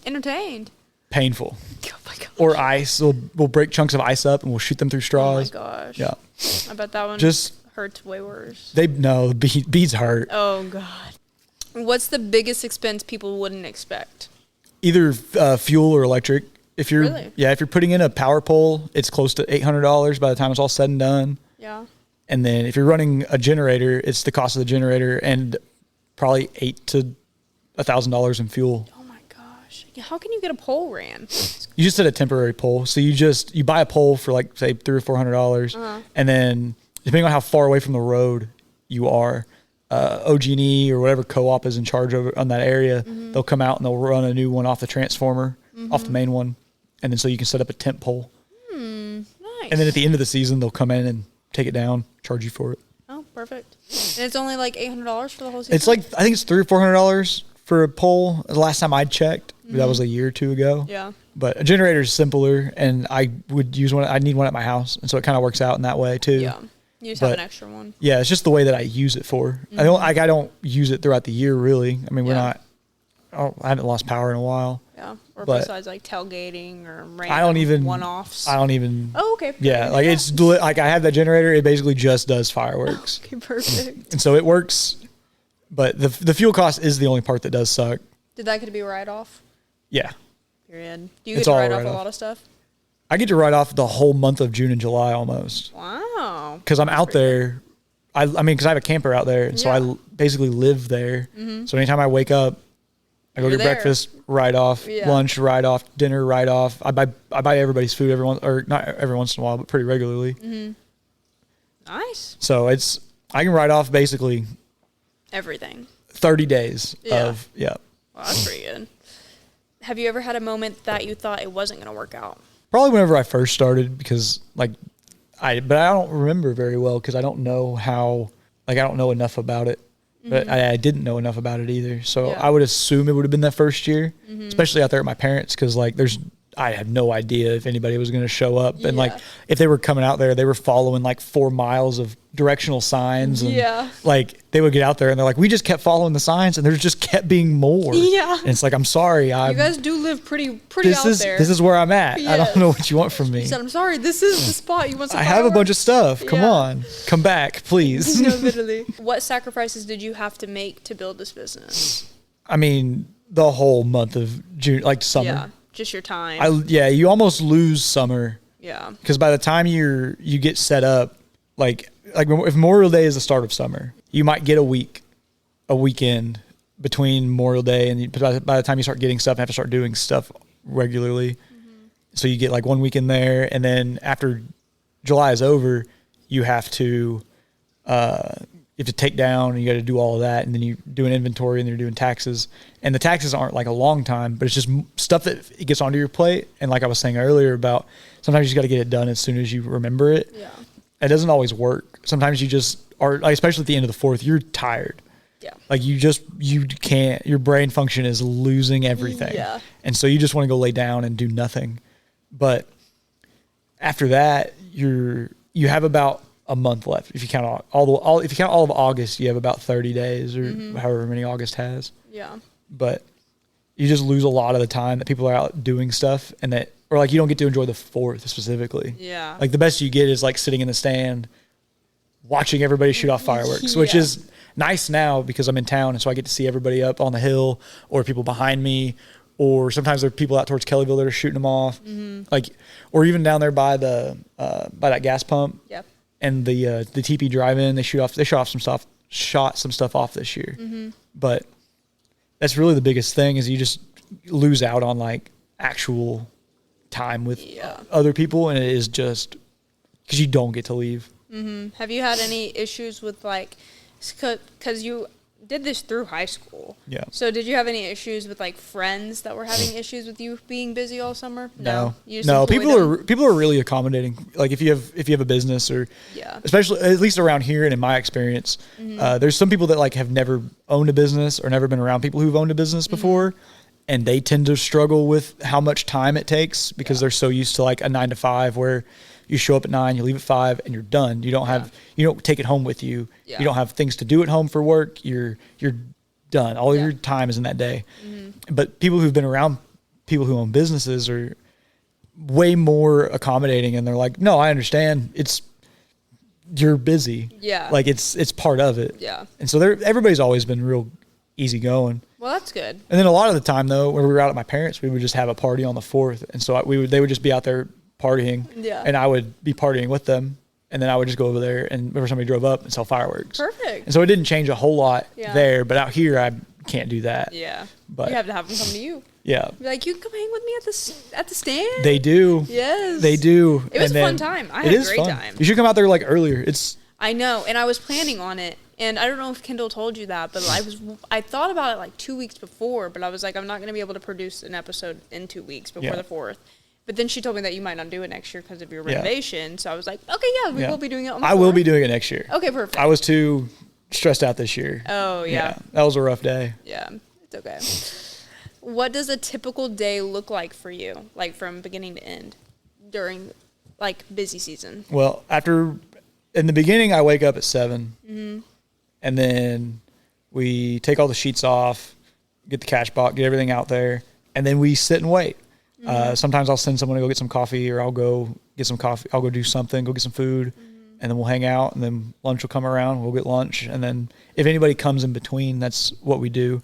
entertained. Painful. Oh my gosh. Or ice. We'll break chunks of ice up and we'll shoot them through straws. Oh my gosh. Yeah. I bet that one hurts way worse. Beads hurt. Oh God. What's the biggest expense people wouldn't expect? Either fuel or electric. If you're putting in a power pole, it's close to $800 by the time it's all said and done. Yeah. And then if you're running a generator, it's the cost of the generator and probably $800 to $1,000 in fuel. Oh my gosh. How can you get a pole ran? You just set a temporary pole. So you buy a pole for like say $300 or $400, and then depending on how far away from the road you are, OG&E or whatever co-op is in charge of on that area, they'll come out and they'll run a new one off the transformer, off the main one. And then so you can set up a tent pole. Nice. And then at the end of the season, they'll come in and take it down, charge you for it. Oh, perfect. And it's only like $800 for the whole season? It's like, I think it's $300 or $400 for a pole. The last time I checked, that was a year or two ago. Yeah. But a generator is simpler, and I would use one. I need one at my house, and so it kind of works out in that way too. Yeah. You just have an extra one. Yeah, it's just the way that I use it for. I don't use it throughout the year really. I mean, I haven't lost power in a while. Yeah. Or besides like tailgating or one-offs. I don't even. Oh, okay. Yeah, like it's like I have that generator. It basically just does fireworks. Okay, perfect. And so it works, but the fuel cost is the only part that does suck. Did that get to be a write-off? Yeah. Period. Do you get to write off a lot of stuff? I get to write off the whole month of June and July almost. Wow. Because I'm out there. I mean, because I have a camper out there, and so I basically live there. So anytime I wake up, I go get breakfast, write off, lunch, write off, dinner, write off. I buy everybody's food not every once in a while, but pretty regularly. Nice. So I can write off basically everything. 30 days of Well, that's pretty good. Have you ever had a moment that you thought it wasn't going to work out? Probably whenever I first started, because but I don't remember very well because I don't know I don't know enough about it. but I didn't know enough about it either. So Yeah. I would assume it would have been that first year, especially out there at my parents, because like I had no idea if anybody was going to show up. And like, if they were coming out there, they were following like 4 miles of directional signs. And like, they would get out there and they're like, we just kept following the signs and there just kept being more. Yeah. And it's like, I'm sorry. You guys do live pretty out there. This is where I'm at. I don't know what you want from me. You said, I'm sorry, this is the spot. You want some I have a bunch of stuff. Come on. Come back, please. No, literally. What sacrifices did you have to make to build this business? I mean, the whole month of June, like summer. Yeah. Just your time. You almost lose summer. Yeah. Because by the time you get set up, like if Memorial Day is the start of summer, you might get a weekend between Memorial Day and by the time you start getting stuff, you have to start doing stuff regularly. So you get like 1 weekend there, and then after July is over, you have to take down, and you got to do all of that, and then you do an inventory, and then you're doing taxes. And the taxes aren't like a long time, but it's just stuff that it gets onto your plate. And like I was saying earlier about sometimes you just got to get it done as soon as you remember it. Yeah. It doesn't always work. Sometimes you just are, like, especially at the end of the fourth, you're tired. Yeah. Like you can't, your brain function is losing everything. Yeah. And so you just want to go lay down and do nothing. But after that, you have about a month left. If you count all of August, you have about 30 days or however many August has. Yeah. But you just lose a lot of the time that people are out doing stuff, or like you don't get to enjoy the 4th specifically. Yeah. Like the best you get is like sitting in the stand watching everybody shoot off fireworks, which is nice now because I'm in town, and so I get to see everybody up on the hill or people behind me, or sometimes there are people out towards Kellyville that are shooting them off, like, or even down there by the by that gas pump. Yep. And the TP drive-in, they shot some stuff off this year. But that's really the biggest thing is you just lose out on like actual time with other people, and it is just because you don't get to leave. Have you had any issues with like, because you did this through high school? Yeah. So did you have any issues with like friends that were having issues with you being busy all summer? No. You just No. employed People are really accommodating. Like if you have a business, or especially at least around here and in my experience, there's some people that like have never owned a business or never been around people who've owned a business before. And they tend to struggle with how much time it takes because they're so used to like a 9 to 5 where you show up at 9, you leave at 5, and you're done. You don't take it home with you. Yeah. You don't have things to do at home for work. You're done. All of your time is in that day. But people who've been around people who own businesses are way more accommodating, and they're like, no, I understand. You're busy. Yeah. Like it's part of it. Yeah. And so everybody's always been real easygoing. Well, that's good. And then a lot of the time, though, when we were out at my parents', we would just have a party on the 4th. And so they would just be out there partying. Yeah. And I would be partying with them. And then I would just go over there and whenever somebody drove up and sell fireworks. Perfect. And so it didn't change a whole lot there. But out here, I can't do that. Yeah. But you have to have them come to you. Yeah. Be like, you can come hang with me at the stand. They do. Yes. They do. It was a fun time. I had a great time. You should come out there like earlier. I know. And I was planning on it. And I don't know if Kendall told you that, but I thought about it like 2 weeks before, but I was like, I'm not going to be able to produce an episode in 2 weeks before the 4th. But then she told me that you might not do it next year because of your renovation. So I was like, okay, we will be doing it on the 4th. I will be doing it next year. Okay, perfect. I was too stressed out this year. Oh, yeah. That was a rough day. Yeah, it's okay. What does a typical day look like for you, like from beginning to end during like busy season? Well, in the beginning, I wake up at 7. And then we take all the sheets off, get the cash box, get everything out there, and then we sit and wait. Sometimes I'll send someone to go get some coffee, or I'll go get some coffee. I'll go do something, go get some food, and then we'll hang out, and then lunch will come around. We'll get lunch, and then if anybody comes in between, that's what we do.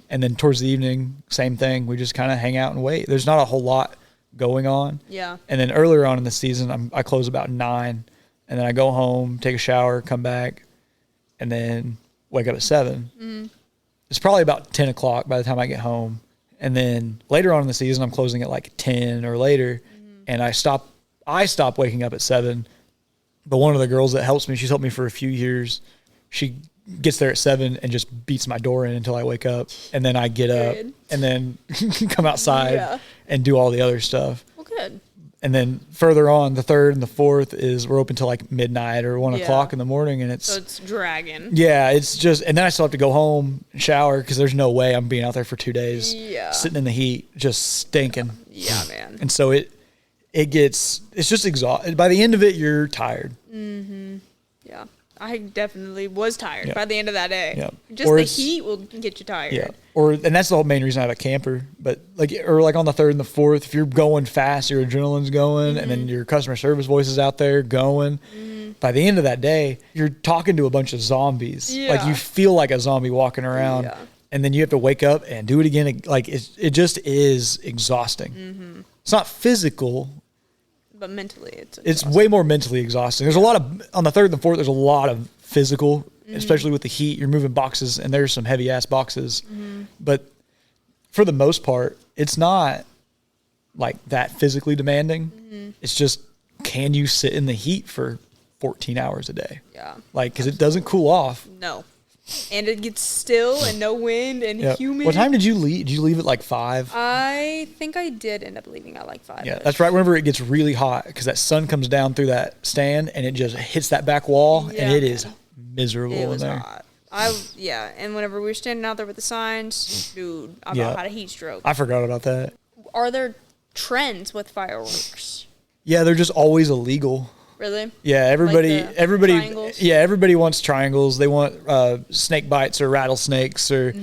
And then towards the evening, same thing. We just kind of hang out and wait. There's not a whole lot going on. Yeah. And then earlier on in the season, I close about 9, and then I go home, take a shower, come back, and then wake up at 7. It's probably about 10 o'clock by the time I get home. And then later on in the season, I'm closing at like 10 or later. And I stop waking up at 7. But one of the girls that helps me, she's helped me for a few years. She gets there at 7 and just beats my door in until I wake up. And then I get up and then come outside and do all the other stuff. Well, good. And then further on, the 3rd and the 4th is we're open till like midnight or 1 o'clock in the morning, and so it's dragging. Yeah, it's just, and then I still have to go home and shower because there's no way I'm being out there for 2 days, sitting in the heat, just stinking. Yeah, man. And so it's just exhausting. By the end of it, you're tired. Mm-hmm. Yeah, I definitely was tired by the end of that day. Yeah. Just the heat will get you tired. Yeah. And that's the whole main reason I have a camper. But like on the 3rd and the 4th, if you're going fast, your adrenaline's going, and then your customer service voice is out there going. By the end of that day, you're talking to a bunch of zombies. Yeah. Like you feel like a zombie walking around. Yeah. And then you have to wake up and do it again. Like it just is exhausting. Mm-hmm. It's not physical, but mentally it's way more mentally exhausting. There's a lot of, on the 3rd and the 4th, there's a lot of physical, especially with the heat. You're moving boxes, and there's some heavy ass boxes. But for the most part, it's not like that physically demanding. It's just, can you sit in the heat for 14 hours a day? Yeah. Like, because it doesn't cool off. No. And it gets still and no wind and humid. What time did you leave? Did you leave at like 5? I think I did end up leaving at like 5. Yeah, that's right. Whenever it gets really hot, because that sun comes down through that stand and it just hits that back wall, and it is miserable in there. Hot. And whenever we were standing out there with the signs, dude, I about had a heat stroke. I forgot about that. Are there trends with fireworks? Yeah, they're just always illegal. Really? Yeah, everybody triangles? everybody wants triangles. They want snake bites or rattlesnakes, or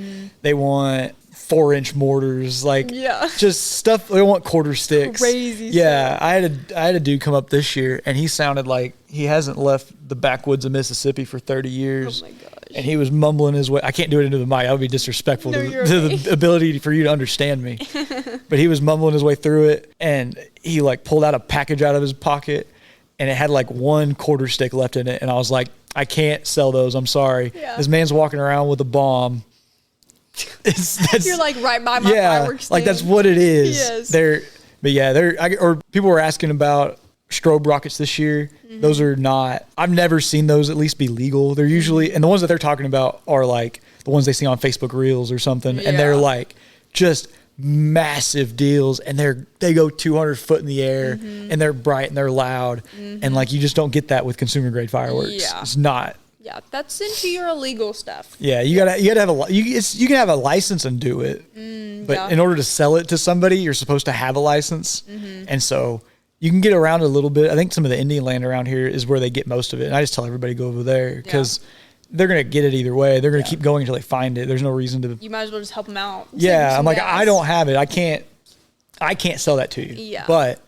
they want 4-inch mortars, like just stuff. They want quarter sticks. Crazy stuff. I had a dude come up this year, and he sounded like he hasn't left the backwoods of Mississippi for 30 years. Oh my gosh. And he was mumbling his way. I can't do it into the mic. That would be disrespectful to the ability for you to understand me. But he was mumbling his way through it, and he like pulled out a package out of his pocket, and it had like 1 quarter stick left in it. And I was like, I can't sell those. I'm sorry. Yeah. This man's walking around with a bomb. You're like right by my fireworks stand. Like that's what it is. Yes. Or people were asking about strobe rockets this year. Those are not, I've never seen those at least be legal. They're usually, and the ones that they're talking about are like the ones they see on Facebook Reels or something. And they're like just massive deals, and they go 200 foot in the air, and they're bright and they're loud, and like you just don't get that with consumer grade fireworks. It's not. Yeah, that's into your illegal stuff. Yeah, you gotta have you can have a license and do it, but in order to sell it to somebody, you're supposed to have a license, and so you can get around it a little bit. I think some of the Indian land around here is where they get most of it, and I just tell everybody go over there because. They're going to get it either way. They're going to keep going until they find it. There's no reason to. You might as well just help them out. Yeah. I'm like, I don't have it. I can't sell that to you. Yeah. But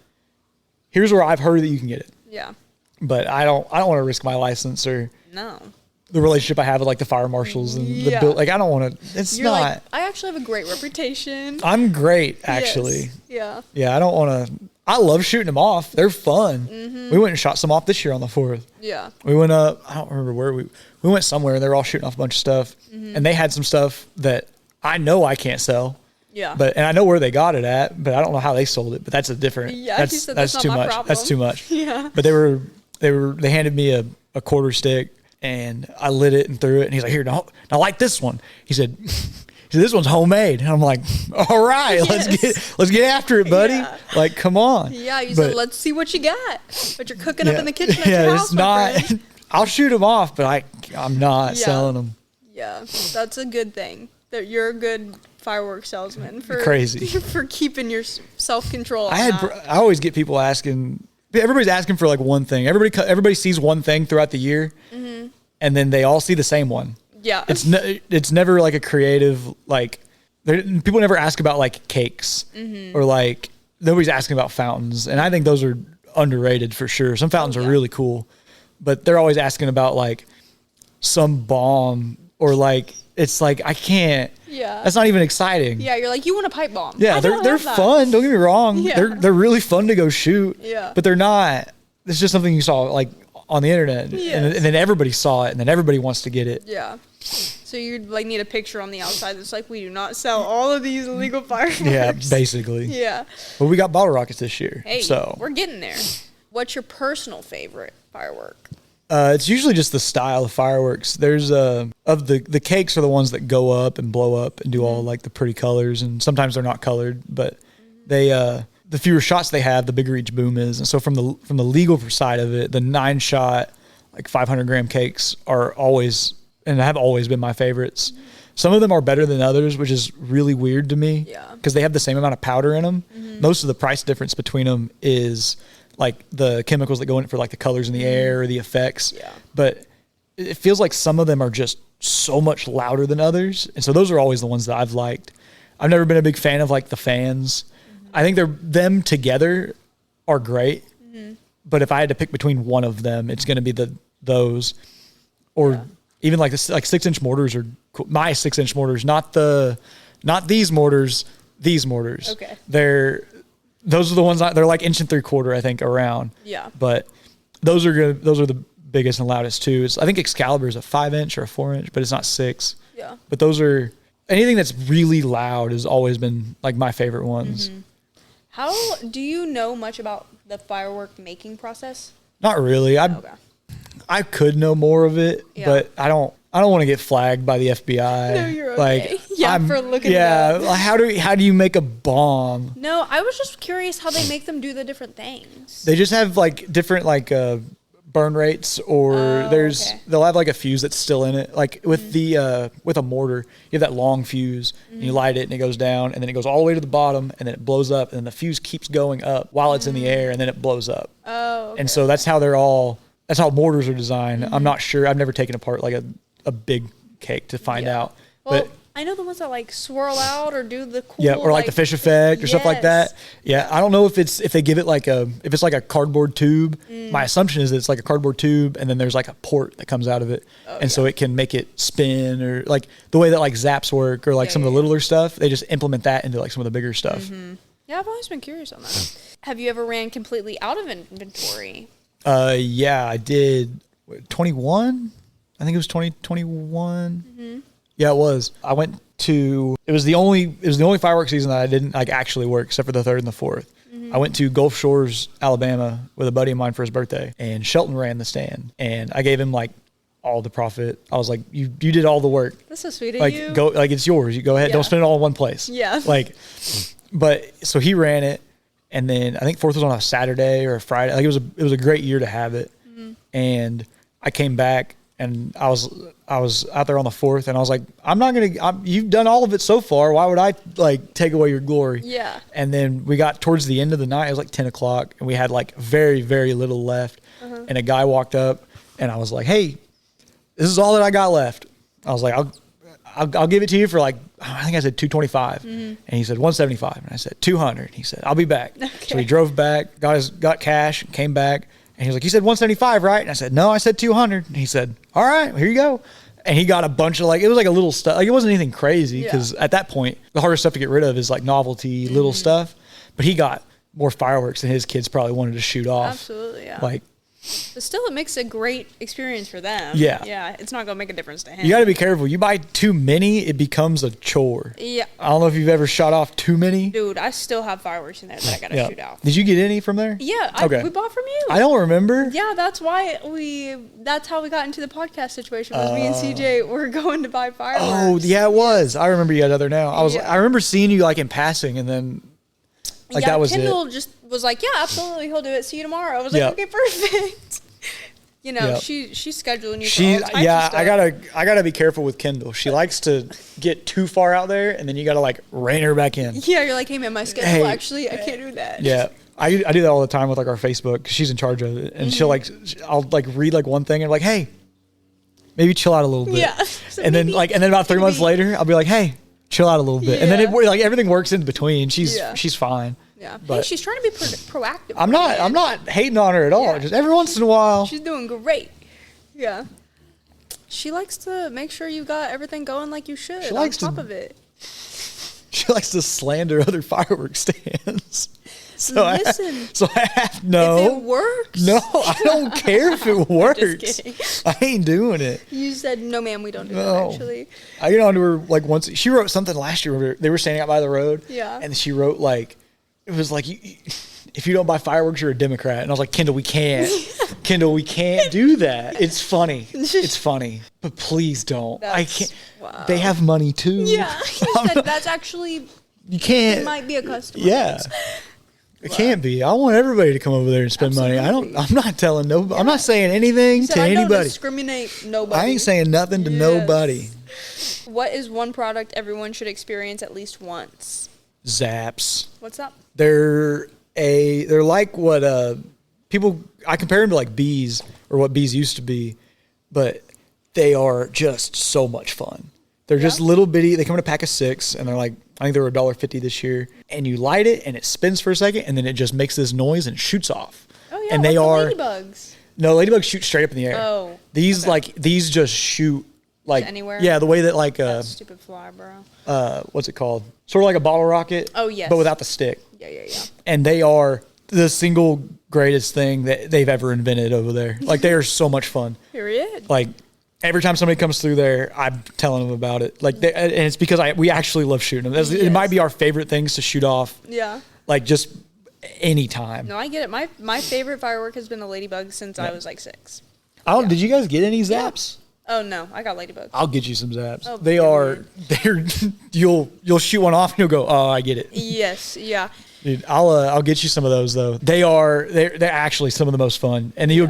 here's where I've heard that you can get it. Yeah. But I don't want to risk my license or the relationship I have with like the fire marshals and the bill. Like I don't want to, it's not. Like, I actually have a great reputation. I'm great actually. Yes. Yeah. Yeah. I don't want to. I love shooting them off. They're fun. We went and shot some off this year on the 4th. Yeah. We went up, I don't remember where we went somewhere, and they were all shooting off a bunch of stuff. And they had some stuff that I know I can't sell. Yeah. And I know where they got it at, but I don't know how they sold it. But that's a different. Yeah. That's too much. Problem. That's too much. Yeah. But they handed me a quarter stick, and I lit it and threw it. And he's like, "Here, now light this one." He said, "This one's homemade." And I'm like, "All right, let's get after it, buddy." Yeah. Like, come on. Yeah. You said, "Let's see what you got." But you're cooking up in the kitchen at your house. It's not. I'll shoot them off, but I'm not selling them. Yeah, that's a good thing. That you're a good fireworks salesman for keeping your self-control. I always get people asking. Everybody's asking for like one thing. Everybody sees one thing throughout the year, and then they all see the same one. Yeah, it's never like a creative like. People never ask about like cakes or like nobody's asking about fountains, and I think those are underrated for sure. Some fountains are really cool. But they're always asking about like some bomb or like, it's like, I can't, that's not even exciting. Yeah. You're like, you want a pipe bomb. Yeah. They're fun. Don't get me wrong. Yeah. They're really fun to go shoot. Yeah. But they're not, it's just something you saw like on the internet and then everybody saw it and then everybody wants to get it. Yeah. So you like need a picture on the outside that's like, we do not sell all of these illegal fireworks. Yeah, basically. Yeah. But we got bottle rockets this year. Hey, so we're getting there. What's your personal favorite firework? It's usually just the style of fireworks. There's of the cakes are the ones that go up and blow up and do all like the pretty colors, and sometimes they're not colored, but they the fewer shots they have, the bigger each boom is. And so from the legal side of it, the 9-shot, like 500 gram cakes are always, and have always been my favorites. Mm-hmm. Some of them are better than others, which is really weird to me. Yeah. Because they have the same amount of powder in them. Mm-hmm. Most of the price difference between them is like the chemicals that go in for like the colors in the air or the effects. Yeah. But it feels like some of them are just so much louder than others. And so those are always the ones that I've liked. I've never been a big fan of like the fans. Mm-hmm. I think them together are great. Mm-hmm. But if I had to pick between one of them, it's going to be those or even like this, like 6-inch mortars are cool. My 6-inch mortars, not these mortars, these mortars. Okay. Those are the ones they're like 1 3/4, I think, around. Yeah. But those are good. Those are the biggest and loudest too. I think Excalibur is a 5-inch or a 4-inch, but it's not 6. Yeah. But those are anything that's really loud has always been like my favorite ones. Mm-hmm. How do you know much about the firework making process? Not really. I could know more of it, but I don't want to get flagged by the FBI. No, you're okay. Like, for looking it up. Like how do you make a bomb? No, I was just curious how they make them do the different things. They just have like different like burn rates, or they'll have like a fuse that's still in it. Like with with a mortar, you have that long fuse, and you light it and it goes down, and then it goes all the way to the bottom, and then it blows up, and then the fuse keeps going up while it's in the air, and then it blows up. Oh, okay. And so that's how mortars are designed. I'm not sure. I've never taken apart like a big cake to find out. Well, but I know the ones that like swirl out or do the cool. Yeah, or like the fish effect or stuff like that. Yeah, I don't know if they give it like if it's like a cardboard tube. My assumption is that it's like a cardboard tube, and then there's like a port that comes out of it, so it can make it spin, or like the way that like zaps work, or like some of the littler stuff. They just implement that into like some of the bigger stuff. Mm-hmm. Yeah, I've always been curious on that. Have you ever ran completely out of inventory? Yeah, I did 21. I think it was 2021. Mm-hmm. Yeah, it was. I went to, it was the only fireworks season that I didn't like actually work, except for the 3rd and the 4th. Mm-hmm. I went to Gulf Shores, Alabama with a buddy of mine for his birthday, and Shelton ran the stand, and I gave him like all the profit. I was like, you did all the work. That's so sweet of like, you. Go, like it's yours. You go ahead. Don't spend it all in one place. Yeah. Like, but so he ran it. And then I think 4th was on a Saturday or a Friday. Like it was a great year to have it. Mm-hmm. And I came back, and I was out there on the 4th, and I was like, you've done all of it so far. Why would I like take away your glory? Yeah. And then we got towards the end of the night. It was like 10 o'clock, and we had like very, very little left. Uh-huh. And a guy walked up, and I was like, hey, this is all that I got left. I was like, I'll give it to you for like, I think I said 225. Mm-hmm. And he said 175. And I said 200. And he said, I'll be back. Okay. So he drove back, got cash, came back. And he was like, you said 175, right? And I said, no, I said 200. And he said, all right, here you go. And he got a bunch of like, it was like a little stuff. Like it wasn't anything crazy, because at that point, the hardest stuff to get rid of is like novelty, little stuff. But he got more fireworks than his kids probably wanted to shoot off. Absolutely, yeah. Like, but still, it makes a great experience for them. Yeah. Yeah, it's not going to make a difference to him. You got to be careful. You buy too many, it becomes a chore. Yeah. I don't know if you've ever shot off too many. Dude, I still have fireworks in there that I got to shoot out. Did you get any from there? Yeah. We bought from you. I don't remember. Yeah, that's how we got into the podcast situation. Was me and CJ were going to buy fireworks. Oh, yeah, it was. I remember you guys out there now. I remember seeing you like in passing, and then like that was Kendall just was like, yeah, absolutely, he'll do it. See you tomorrow. I was like, okay, perfect. You know, she's scheduling you for all types of stuff. I gotta be careful with Kendall. She likes to get too far out there, and then you gotta like rein her back in. Yeah, you're like, hey man, my schedule actually, I can't do that. Yeah, I do that all the time with like our Facebook, 'cause she's in charge of it, and I'll like read like one thing and like, hey, maybe chill out a little bit. Yeah. So and then about 3 months later, I'll be like, hey, chill out a little bit, and then everything works in between. She's fine. Yeah, but hey, she's trying to be proactive. I'm not hating on her at all. Just every once in a while, she's doing great. Yeah, she likes to make sure you got everything going like you should. She likes on top of it. She likes to slander other fireworks stands. So I have no. If it works. No, I don't care if it works. Just kidding. I ain't doing it. You said no, ma'am. We don't do that. Actually, I get on to her like once. She wrote something last year. They were standing out by the road. Yeah, and she wrote like. It was like, if you don't buy fireworks, you're a Democrat. And I was like, Kendall, we can't. Kendall, we can't do that. It's funny. It's funny. But please don't. I can't. Wow. They have money too. Yeah. That's actually. You can't. It might be a customer. Yeah. It can't be. I want everybody to come over there and spend money. I'm not telling nobody. I'm not saying anything to anybody. Don't discriminate nobody. I ain't saying nothing to nobody. What is one product everyone should experience at least once? Zaps. What's up? They're like what people. I compare them to like bees or what bees used to be, but they are just so much fun. They're just little bitty. They come in a pack of 6, and they're like, I think they were $1.50 this year. And you light it, and it spins for a second, and then it just makes this noise and shoots off. Oh yeah, and they are ladybugs. No, ladybugs shoot straight up in the air. Oh, these just shoot like just anywhere. Yeah, the way that like stupid fly, bro. What's it called? Sort of like a bottle rocket. Oh yes, but without the stick. Yeah. And they are the single greatest thing that they've ever invented over there. Like they are so much fun. Period. Like. Every time somebody comes through there, I'm telling them about it. Like, and it's because we actually love shooting them. It might be our favorite things to shoot off. Yeah. Like just any time. No, I get it. My favorite firework has been a ladybug since I was like 6. Did you guys get any zaps? Yeah. Oh no, I got ladybugs. I'll get you some zaps. Oh, they're you'll shoot one off and you'll go, oh, I get it. Yes. Yeah. Dude, I'll get you some of those though. They're actually some of the most fun, and you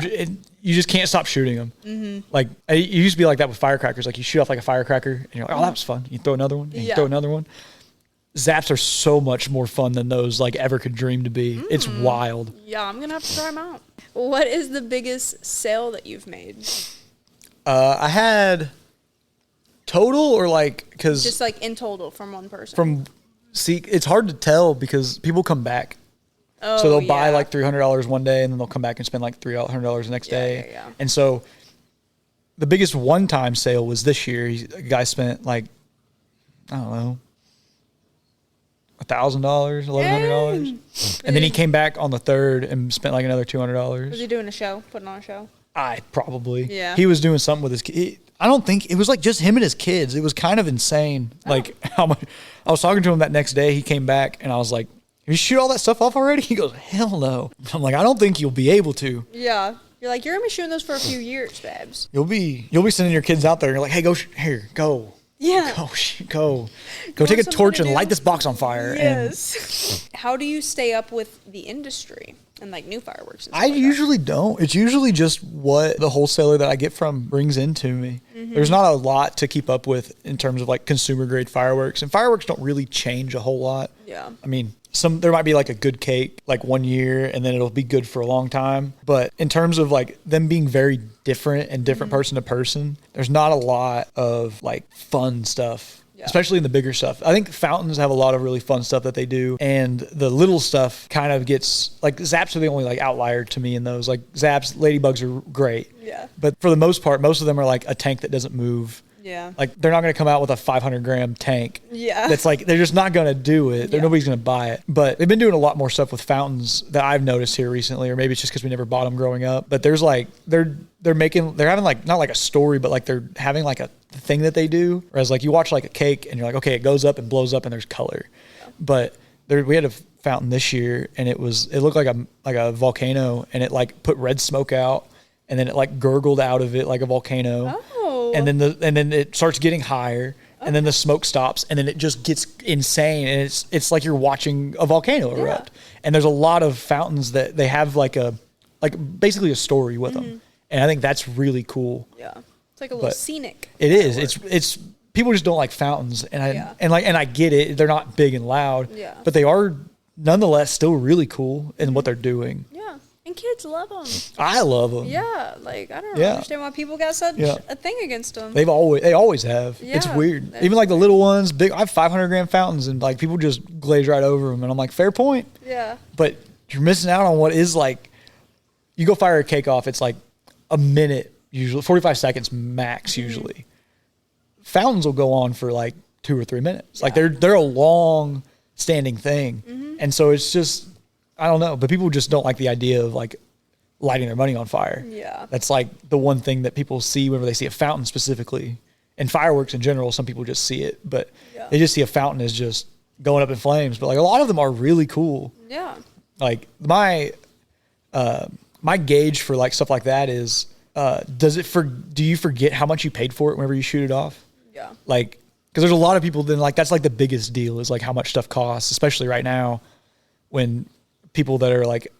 just can't stop shooting them. Mm-hmm. Like it used to be like that with firecrackers. Like you shoot off like a firecracker, and you're like, oh, that was fun. You throw another one, and you throw another one. Zaps are so much more fun than those like ever could dream to be. It's wild. Yeah, I'm gonna have to try them out. What is the biggest sale that you've made? I had total or like because just like in total from one person. It's hard to tell because people come back. Oh, so they'll buy like $300 one day, and then they'll come back and spend like $300 the next day. Yeah. And so the biggest one-time sale was this year. A guy spent like, I don't know, $1,000, $1,100. And then he came back on the 3rd and spent like another $200. Was he doing a show, putting on a show? Probably. Yeah. He was doing something with his kid. I don't think it was like just him and his kids. It was kind of insane. Like how much I was talking to him that next day. He came back and I was like, you shoot all that stuff off already? He goes, hell no. I'm like, I don't think you'll be able to. Yeah. You're like, you're going to be shooting those for a few years, Babs. You'll be sending your kids out there and you're like, hey, go. Yeah. Go take a torch and light this box on fire. Yes. How do you stay up with the industry and like new fireworks? And I usually don't. It's usually just what the wholesaler that I get from brings into me. Mm-hmm. There's not a lot to keep up with in terms of like consumer grade fireworks, and fireworks don't really change a whole lot. Yeah. I mean, there might be like a good cake like 1 year and then it'll be good for a long time. But in terms of like them being very different and different person to person, there's not a lot of like fun stuff, especially in the bigger stuff. I think fountains have a lot of really fun stuff that they do. And the little stuff kind of gets like zaps are the only like outlier to me in those. Like zaps, ladybugs are great. Yeah. But for the most part, most of them are like a tank that doesn't move. Yeah. Like they're not going to come out with a 500-gram tank. Yeah. That's like, they're just not going to do it. Nobody's going to buy it. But they've been doing a lot more stuff with fountains that I've noticed here recently, or maybe it's just because we never bought them growing up. But there's like, they're having like, not like a story, but like they're having like a thing that they do. Whereas like you watch like a cake and you're like, okay, it goes up and blows up and there's color. Yeah. But we had a fountain this year and it looked like a volcano, and it like put red smoke out and then it like gurgled out of it like a volcano. Oh. And then it starts getting higher, and then the smoke stops, and then it just gets insane, and it's like you're watching a volcano erupt. And there's a lot of fountains that they have like basically a story with them, and I think that's really cool. Yeah, it's like a little scenic. It is. It's people just don't like fountains, and I get it. They're not big and loud, but they are nonetheless still really cool in what they're doing. Yeah. And kids love them. I love them. Yeah, like I don't understand why people got such a thing against them. They always have. Yeah, it's weird. Even like the little ones, big. I have 500-gram fountains, and like people just glaze right over them, and I'm like, fair point. Yeah. But you're missing out on what is like. You go fire a cake off, it's like a minute usually, 45 seconds max usually. Fountains will go on for like 2 or 3 minutes. Like they're a long standing thing, and so it's just. I don't know, but people just don't like the idea of like lighting their money on fire. Yeah. That's like the one thing that people see whenever they see a fountain specifically. And fireworks in general, some people just see it, but they just see a fountain as just going up in flames. But like a lot of them are really cool. Yeah. Like my gauge for like stuff like that is, do you forget how much you paid for it whenever you shoot it off? Yeah. Like, cause there's a lot of people then like, that's like the biggest deal is like how much stuff costs, especially right now when people that are like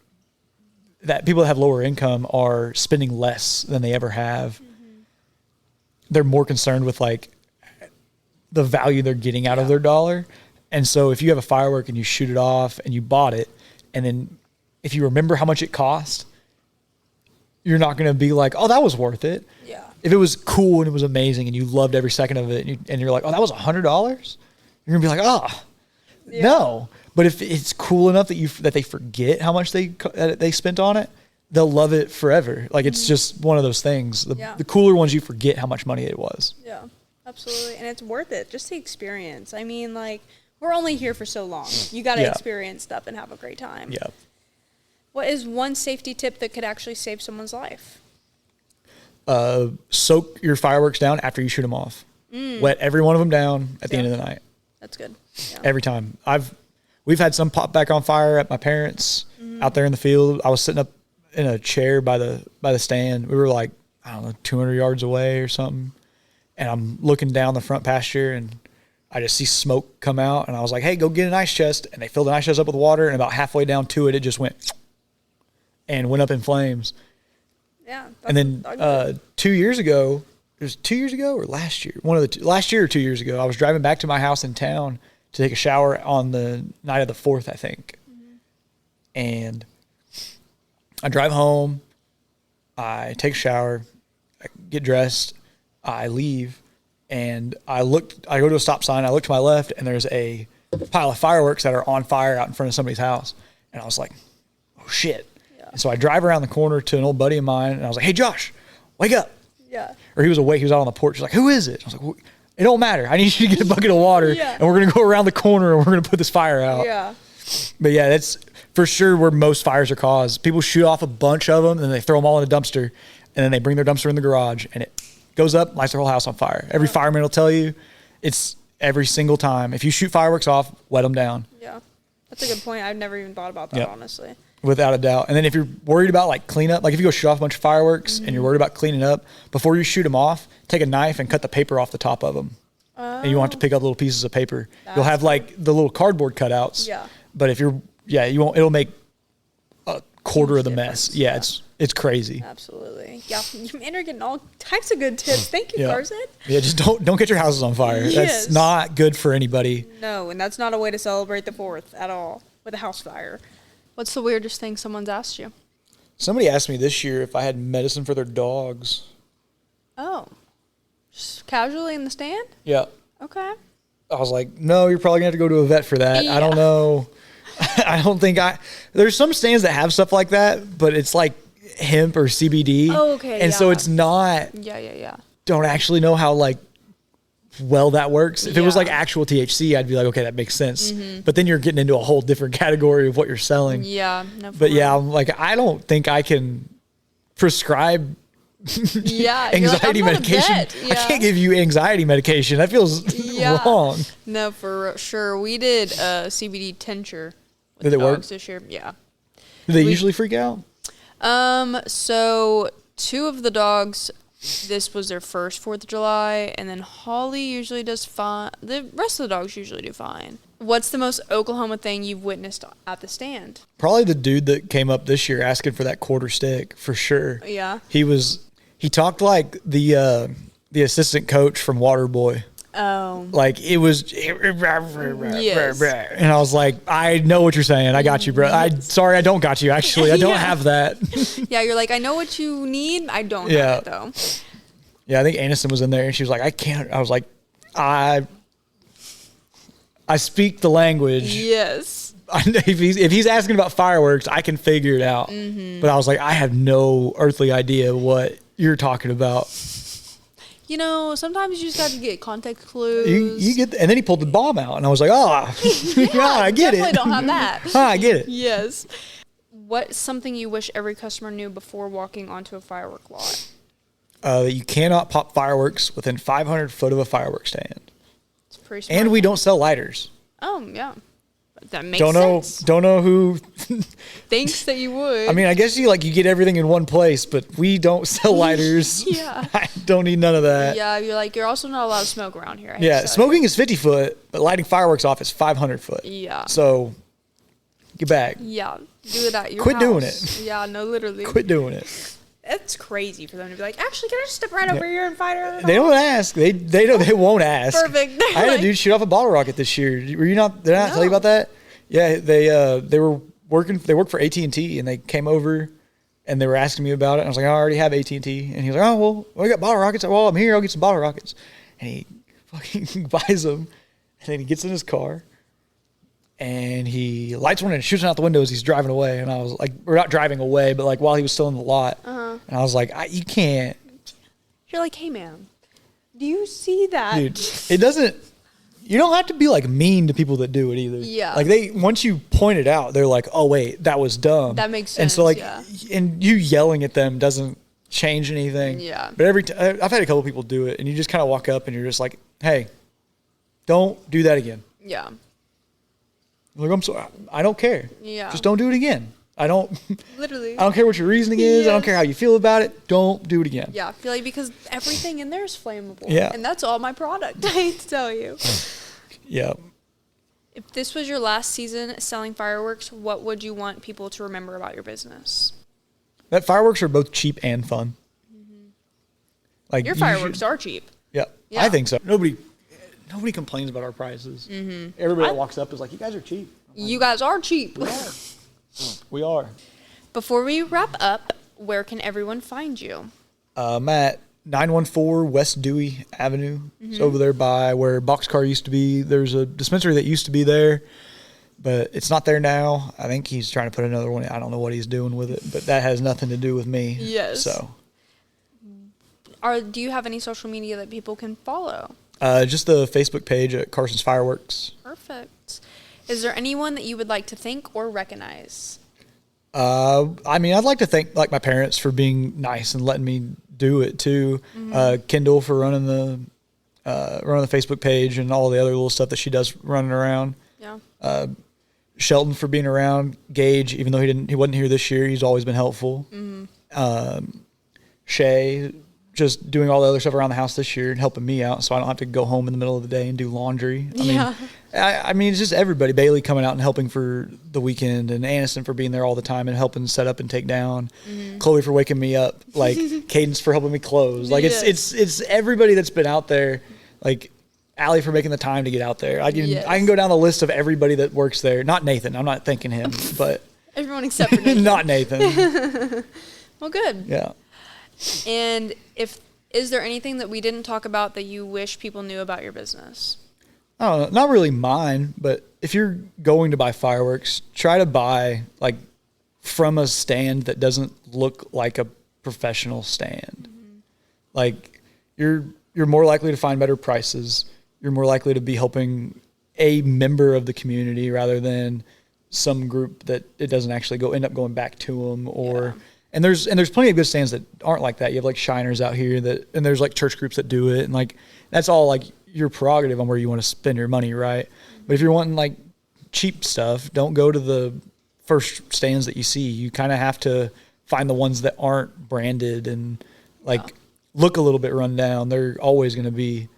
that people that have lower income are spending less than they ever have. They're more concerned with like the value they're getting out of their dollar. And so if you have a firework and you shoot it off and you bought it, and then if you remember how much it cost, you're not going to be like, oh, that was worth it. Yeah. If it was cool and it was amazing and you loved every second of it, and you're like, oh, that was $100, you're going to be like, oh, no. But if it's cool enough that they forget how much they spent on it, they'll love it forever. Like it's just one of those things. The cooler ones, you forget how much money it was. Yeah, absolutely. And it's worth it. Just the experience. I mean, like, we're only here for so long. You got to experience stuff and have a great time. Yeah. What is one safety tip that could actually save someone's life? Soak your fireworks down after you shoot them off. Wet every one of them down at the end of the night. That's good. Yeah. Every time. We've had some pop back on fire at my parents' out there in the field. I was sitting up in a chair by the stand. We were like, I don't know, 200 yards away or something. And I'm looking down the front pasture and I just see smoke come out. And I was like, hey, go get an ice chest. And they filled an ice chest up with water. And about halfway down to it, it just went and went up in flames. Yeah. And then 2 years ago, it was 2 years ago or last year, one of the two, last year or 2 years ago, I was driving back to my house in town to take a shower on the night of the 4th, I think. And I drive home, I take a shower, I get dressed, I leave, and I go to a stop sign, I look to my left, and there's a pile of fireworks that are on fire out in front of somebody's house. And I was like, oh shit. Yeah. So I drive around the corner to an old buddy of mine, and I was like, hey Josh, wake up. Yeah. Or he was awake, he was out on the porch. He's like, who is it? I was like, well, it don't matter. I need you to get a bucket of water, and we're going to go around the corner, and we're going to put this fire out. Yeah. But yeah, that's for sure where most fires are caused. People shoot off a bunch of them, and then they throw them all in a dumpster, and then they bring their dumpster in the garage, and it goes up, lights their whole house on fire. Every fireman will tell you it's every single time. If you shoot fireworks off, wet them down. Yeah. That's a good point. I've never even thought about that, honestly. Without a doubt. And then if you're worried about like cleanup, like if you go shoot off a bunch of fireworks and you're worried about cleaning up, before you shoot them off, take a knife and cut the paper off the top of them. Oh. And you won't have to pick up little pieces of paper. You'll have like the little cardboard cutouts. Yeah. But if you won't, it'll make a quarter of the mess. Yeah. It's crazy. Absolutely. Yeah. Man, you're getting all types of good tips. Thank you, Carson. Yeah. Just don't get your houses on fire. Yes. That's not good for anybody. No. And that's not a way to celebrate the 4th at all with a house fire. What's the weirdest thing someone's asked you? Somebody asked me this year if I had medicine for their dogs. Oh. Just casually in the stand? Yeah. Okay. I was like, no, you're probably going to have to go to a vet for that. Yeah. I don't know. I don't think there's some stands that have stuff like that, but it's like hemp or CBD. Oh, okay. And so it's not. Yeah. Don't actually know how like well that works. If it was like actual THC, I'd be like, okay, that makes sense. But then you're getting into a whole different category of what you're selling. Yeah. No, but yeah, I'm like, I don't think I can prescribe anxiety medication. I can't give you anxiety medication. That feels wrong. No, for sure. We did CBD tincture with dogs this year. Yeah. Do they usually freak out? So 2 of the dogs, this was their first 4th of July, and then Holly usually does fine. The rest of the dogs usually do fine. What's the most Oklahoma thing you've witnessed at the stand? Probably the dude that came up this year asking for that quarter stick, for sure. Yeah. He talked like the assistant coach from Waterboy. Oh. Like it was, yes. And I was like, I know what you're saying. I got you, bro. Sorry, I don't got you. Actually, I don't have that. Yeah, you're like, I know what you need. I don't have it though. Yeah, I think Anderson was in there, and she was like, I can't. I was like, I speak the language. Yes. If he's asking about fireworks, I can figure it out. But I was like, I have no earthly idea what you're talking about. You know, sometimes you just got to get context clues. You get, and then he pulled the bomb out, and I was like, oh, I get it. Definitely don't have that. I get it. Yes. What's something you wish every customer knew before walking onto a firework lot? That you cannot pop fireworks within 500 foot of a fireworks stand. It's pretty smart. And we don't sell lighters. Oh, yeah. That makes sense. Don't know who thinks that you would. I mean, I guess you get everything in one place, but we don't sell lighters. Yeah. I don't need none of that. Yeah, you're also not allowed to smoke around here. Yeah, smoking is 50 foot, but lighting fireworks off is 500 foot. Yeah. So Get back. Yeah. Do it at your Quit house. doing it. Yeah, no, literally. Quit doing it. It's crazy for them to be like, actually, can I just step right over here and fight her? They don't ask. They don't. They won't ask. Perfect. I had a dude shoot off a bottle rocket this year. Were you not? Did I not tell you about that? Yeah, they were working. They worked for AT&T, and they came over, and they were asking me about it. And I was like, I already have AT&T, and he was like, oh well, we got bottle rockets. Well, I'm here. I'll get some bottle rockets, and he fucking buys them, and then he gets in his car. And he lights one and shoots it out the window as he's driving away. And I was like, we're not driving away, but like while he was still in the lot. And I was like, you can't. You're like, hey, man, do you see that? Dude, it doesn't, you don't have to be like mean to people that do it either. Yeah. Like once you point it out, they're like, oh, wait, that was dumb. That makes sense. And so like, and you yelling at them doesn't change anything. Yeah. But I've had a couple people do it and you just kind of walk up and you're just like, hey, don't do that again. Yeah. Like, I'm sorry. I don't care. Yeah. Just don't do it again. Literally. I don't care what your reasoning is. I don't care how you feel about it. Don't do it again. Yeah, I feel like because everything in there is flammable. Yeah. And that's all my product, I hate to tell you. Yeah. If this was your last season selling fireworks, what would you want people to remember about your business? That fireworks are both cheap and fun. Like Your fireworks are cheap. Yeah, I think so. Nobody complains about our prices. Everybody that walks up is like, you guys are cheap. You guys are cheap. We are. Before we wrap up, where can everyone find you? I'm at 914 West Dewy Avenue. It's over there by where Boxcar used to be. There's a dispensary that used to be there, but it's not there now. I think he's trying to put another one in. I don't know what he's doing with it, but that has nothing to do with me. Yes. So. Do you have any social media that people can follow? Just the Facebook page at Carson's Fireworks. Perfect. Is there anyone that you would like to thank or recognize? I mean, I'd like to thank like my parents for being nice and letting me do it too. Kendall for running the Facebook page and all the other little stuff that she does running around. Yeah. Shelton for being around. Gage, even though he wasn't here this year, he's always been helpful. Shay, just doing all the other stuff around the house this year and helping me out so I don't have to go home in the middle of the day and do laundry. I mean, it's just everybody. Bailey coming out and helping for the weekend, and Aniston for being there all the time and helping set up and take down. Chloe for waking me up. Like Cadence for helping me close. Like it's everybody that's been out there. Like Allie for making the time to get out there. I can go down the list of everybody that works there. Not Nathan. I'm not thanking him, but everyone except for Nathan. Not Nathan. Well, good. Yeah. And is there anything that we didn't talk about that you wish people knew about your business? I don't know, not really mine, but if you're going to buy fireworks, try to buy like from a stand that doesn't look like a professional stand. Like you're more likely to find better prices. You're more likely to be helping a member of the community rather than some group that it doesn't actually end up going back to them or. Yeah. And there's plenty of good stands that aren't like that. You have like Shiners out here and there's like church groups that do it. And like, that's all like your prerogative on where you want to spend your money. Right. But if you're wanting like cheap stuff, don't go to the first stands that you see. You kind of have to find the ones that aren't branded and like look a little bit run down. They're always going to be,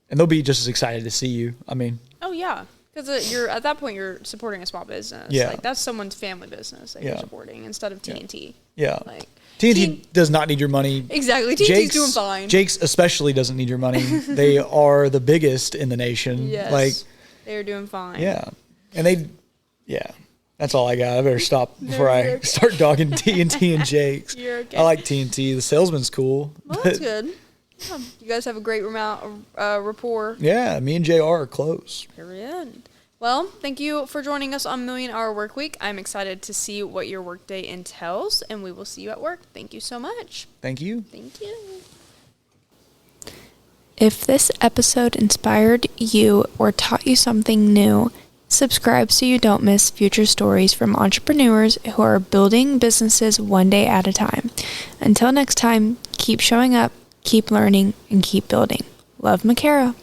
and they'll be just as excited to see you. I mean, oh yeah. Because you're at that point, you're supporting a small business. Yeah. Like that's someone's family business that you're supporting instead of TNT. Yeah. Like TNT does not need your money. Exactly. TNT's doing fine. Jake's especially doesn't need your money. They are the biggest in the nation. Yes. Like they're doing fine. Yeah. And that's all I got. I better stop before I start dogging TNT and Jake's. You're okay. I like TNT. The salesman's cool. Well, that's good. Yeah, you guys have a great amount of rapport. Yeah, me and JR are close. Period. Well, thank you for joining us on Million Hour Workweek. I'm excited to see what your workday entails, and we will see you at work. Thank you so much. Thank you. Thank you. If this episode inspired you or taught you something new, subscribe so you don't miss future stories from entrepreneurs who are building businesses one day at a time. Until next time, keep showing up, keep learning, and keep building. Love, Makara.